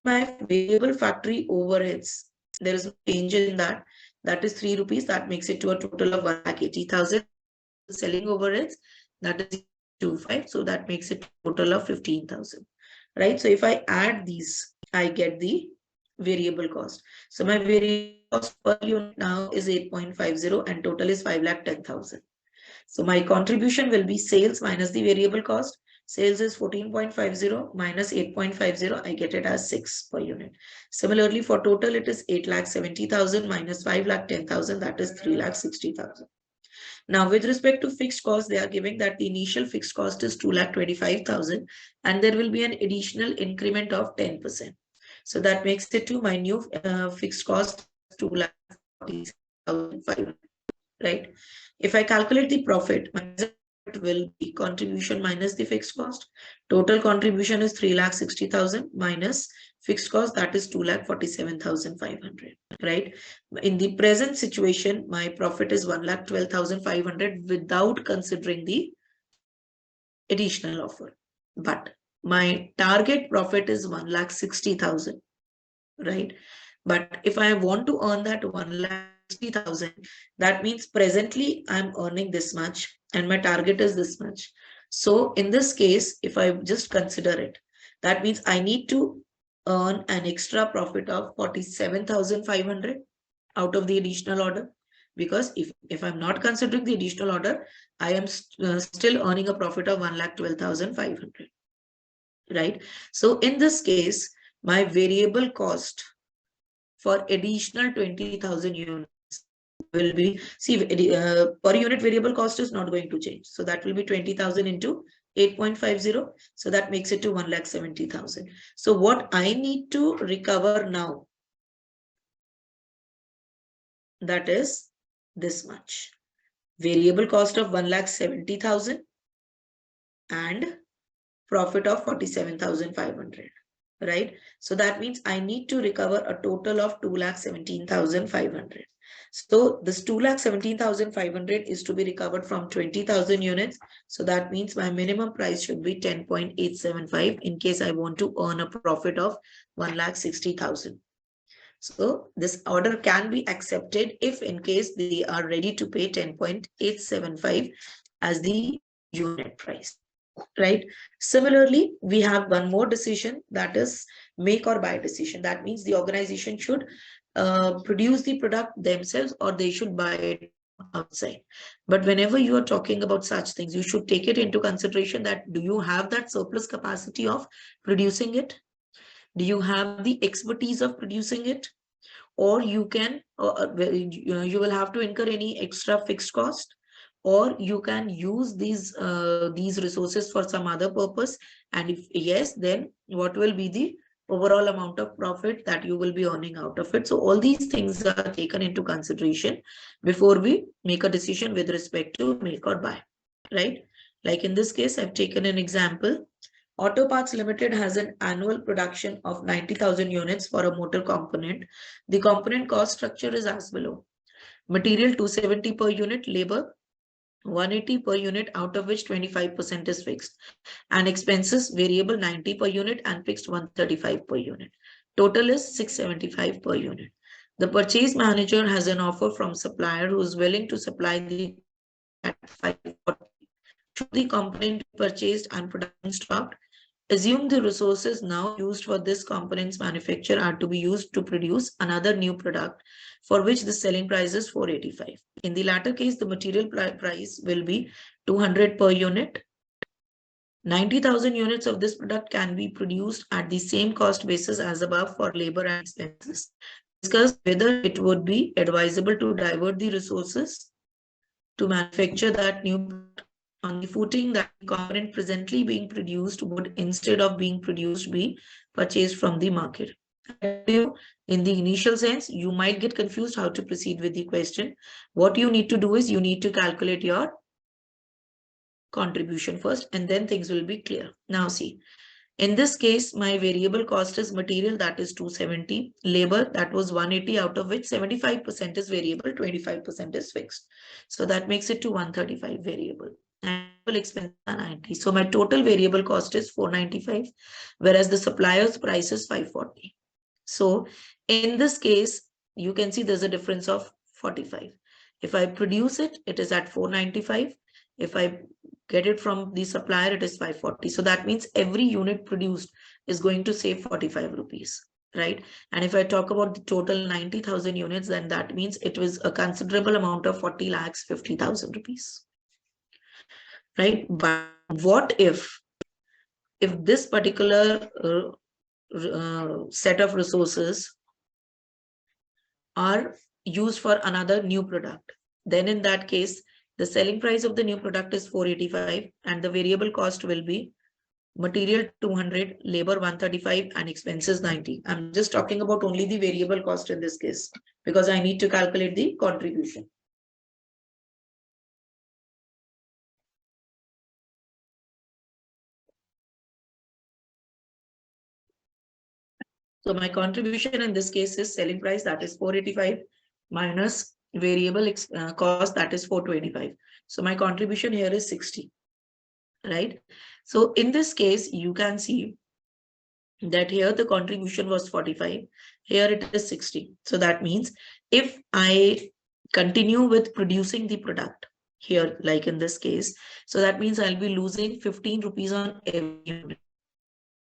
My variable factory overheads, there is no change in that. That is 3 rupees. That makes it to a total of 1,80,000. Selling overheads, that is 25. So that makes it a total of 15,000. Right? So if I add these, I get the variable cost. So my variable cost per unit now is 8.50, and total is 5,10,000. So my contribution will be sales minus the variable cost. Sales is 14.50 minus 8.50. I get it as 6 per unit. Similarly, for total, it is 8,70,000 minus 5,10,000. That is 3,60,000. Now, with respect to fixed cost, they are giving that the initial fixed cost is 2,25,000, and there will be an additional increment of 10%. So that makes it to my new fixed cost 2,40,500, right? If I calculate the profit, my result will be contribution minus the fixed cost. Total contribution is 3,60,000 minus fixed cost, that is 2,47,500, right? In the present situation, my profit is 1,12,500 without considering the additional offer. But my target profit is 1,60,000, right? But if I want to earn that 1,60,000, that means presently I'm earning this much and my target is this much. So in this case, if I just consider it, that means I need to earn an extra profit of 47,500 out of the additional order. Because if I'm not considering the additional order, I am still earning a profit of 1,12,500, right? So in this case, my variable cost for additional 20,000 units will be, see, per unit variable cost is not going to change. So that will be 20,000 into 8.50. So that makes it to 1,70,000. So what I need to recover now, that is this much. Variable cost of 1,70,000 and profit of 47,500, right? So that means I need to recover a total of 2,17,500. So this 2,17,500 is to be recovered from 20,000 units. So that means my minimum price should be 10.875 in case I want to earn a profit of 1,60,000. So this order can be accepted if in case they are ready to pay 10.875 as the unit price, right? Similarly, we have one more decision, that is make or buy decision. That means the organization should produce the product themselves or they should buy it outside. But whenever you are talking about such things, you should take it into consideration that do you have that surplus capacity of producing it? Do you have the expertise of producing it? Or you can you will have to incur any extra fixed cost, or you can use these resources for some other purpose, and if yes, then what will be the overall amount of profit that you will be earning out of it. So all these things are taken into consideration before we make a decision with respect to make or buy, right? Like in this case, I've taken an example. Auto Parts Limited has an annual production of 90,000 units for a motor component. The component cost structure is as below. Material 270 per unit, labor 180 per unit, out of which 25% is fixed, and expenses variable 90 per unit and fixed 135 per unit. Total is 675 per unit. The purchase manager has an offer from supplier who is willing to supply the at 540. Should the component be purchased and production stopped? Assume the resources now used for this component's manufacture are to be used to produce another new product for which the selling price is 485. In the latter case, the material price will be 200 per unit. 90,000 units of this product can be produced at the same cost basis as above for labor and expenses. Discuss whether it would be advisable to divert the resources to manufacture that new product on the footing that the component presently being produced would, instead of being produced, be purchased from the market. In the initial sense, you might get confused how to proceed with the question. What you need to do is you need to calculate your contribution first, and then things will be clear. Now see, in this case, my variable cost is material, that is 270, labor, that was 180, out of which 75% is variable, 25% is fixed. So that makes it to 135 variable. And expense 90. So my total variable cost is 495, whereas the supplier's price is 540. So in this case, you can see there's a difference of 45. If I produce it, it is at 495. If I get it from the supplier, it is 540. So that means every unit produced is going to save 45 rupees, right? And if I talk about the total 90,000 units, then that means it was a considerable amount of 40 lakhs 50,000 rupees, right? But what if this particular set of resources are used for another new product? Then in that case, the selling price of the new product is 485 and the variable cost will be material 200, labor 135 and expenses 90. I'm just talking about only the variable cost in this case because I need to calculate the contribution. So my contribution in this case is selling price, that is 485 minus variable cost, that is 425. So my contribution here is 60, right? So in this case, you can see that here the contribution was 45, here it is 60. So that means if I continue with producing the product here, like in this case, so that means I'll be losing 15 rupees on every unit.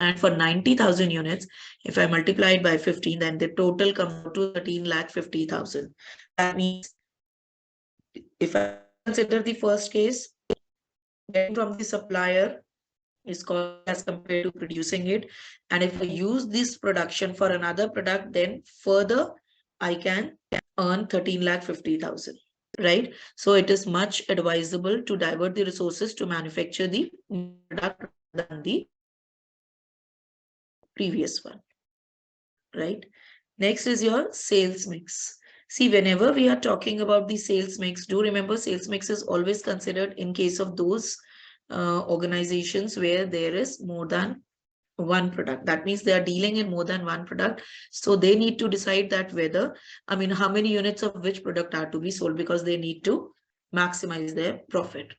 And for 90,000 units, if I multiply it by 15, then the total comes out to 13,50,000. That means if I consider the first case, getting from the supplier is cost as compared to producing it. And if I use this production for another product, then further I can earn 13,50,000, right? So it is much advisable to divert the resources to manufacture the product than the previous one, right? Next is your sales mix. See, whenever we are talking about the sales mix, do remember sales mix is always considered in case of those organizations where there is more than one product. That means they are dealing in more than one product. So they need to decide that whether, how many units of which product are to be sold, because they need to maximize their profit.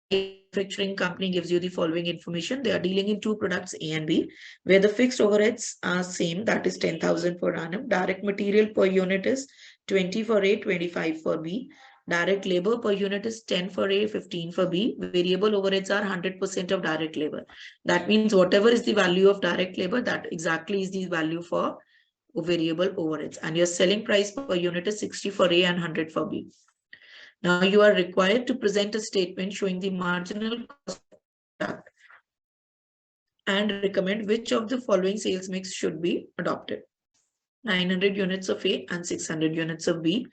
Manufacturing company gives you the following information. They are dealing in two products, A and B, where the fixed overheads are same, that is 10,000 per annum. Direct material per unit is 20 for A, 25 for B. Direct labor per unit is 10 for A, 15 for B. Variable overheads are 100% of direct labor. That means whatever is the value of direct labor, that exactly is the value for variable overheads. And your selling price per unit is 60 for A and 100 for B. Now you are required to present a statement showing the marginal cost of product and recommend which of the following sales mix should be adopted. 900 units of A and 600 units of B,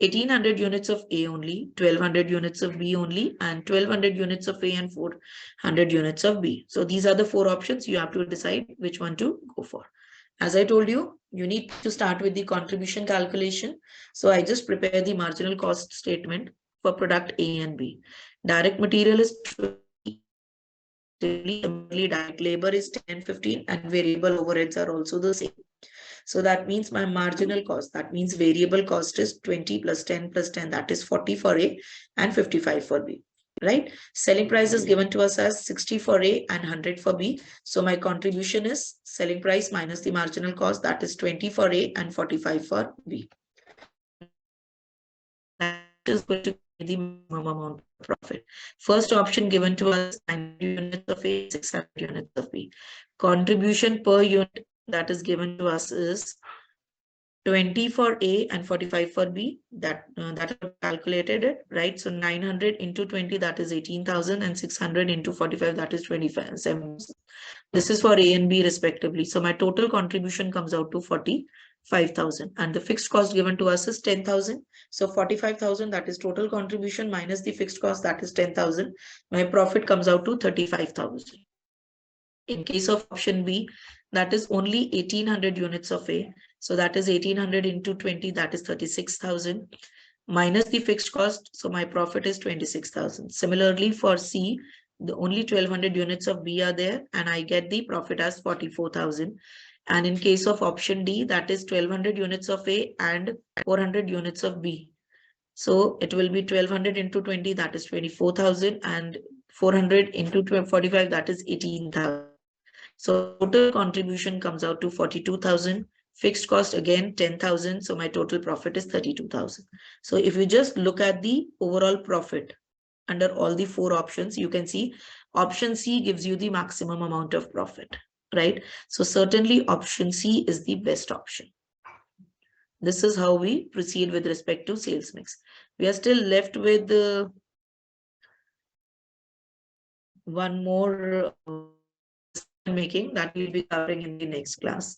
1800 units of A only, 1200 units of B only, and 1200 units of A and 400 units of B. So these are the four options. You have to decide which one to go for. As I told you, you need to start with the contribution calculation. So I just prepare the marginal cost statement for product A and B. Direct material is 20, direct labor is 10, 15, and variable overheads are also the same. So that means my marginal cost, that means variable cost is 20 plus 10 plus 10, that is 40 for A and 55 for B. Right? Selling price is given to us as 60 for A and 100 for B. So my contribution is selling price minus the marginal cost, that is 20 for A and 45 for B. That is going to be the minimum amount of profit. First option given to us, 900 units of A, 600 units of B. Contribution per unit that is given to us is 20 for A and 45 for B. That calculated it, right? So 900 into 20, that is 18,000, and 600 into 45, that is 25,700. This is for A and B respectively. So my total contribution comes out to 45,000, and the fixed cost given to us is 10,000. So 45,000, that is total contribution minus the fixed cost, that is 10,000. My profit comes out to 35,000. In case of option B, that is only 1800 units of A. So that is 1800 into 20, that is 36,000 minus the fixed cost. So my profit is 26,000. Similarly for C, the only 1200 units of B are there, and I get the profit as 44,000. And in case of option D, that is 1200 units of A and 400 units of B. So it will be 1200 into 20, that is 24,000, and 400 into 45, that is 18,000. So total contribution comes out to 42,000. Fixed cost again 10,000. So my total profit is 32,000. So if you just look at the overall profit under all the four options, you can see option C gives you the maximum amount of profit, right? So certainly option C is the best option. This is how we proceed with respect to sales mix. We are still left with one more making that we'll be covering in the next class.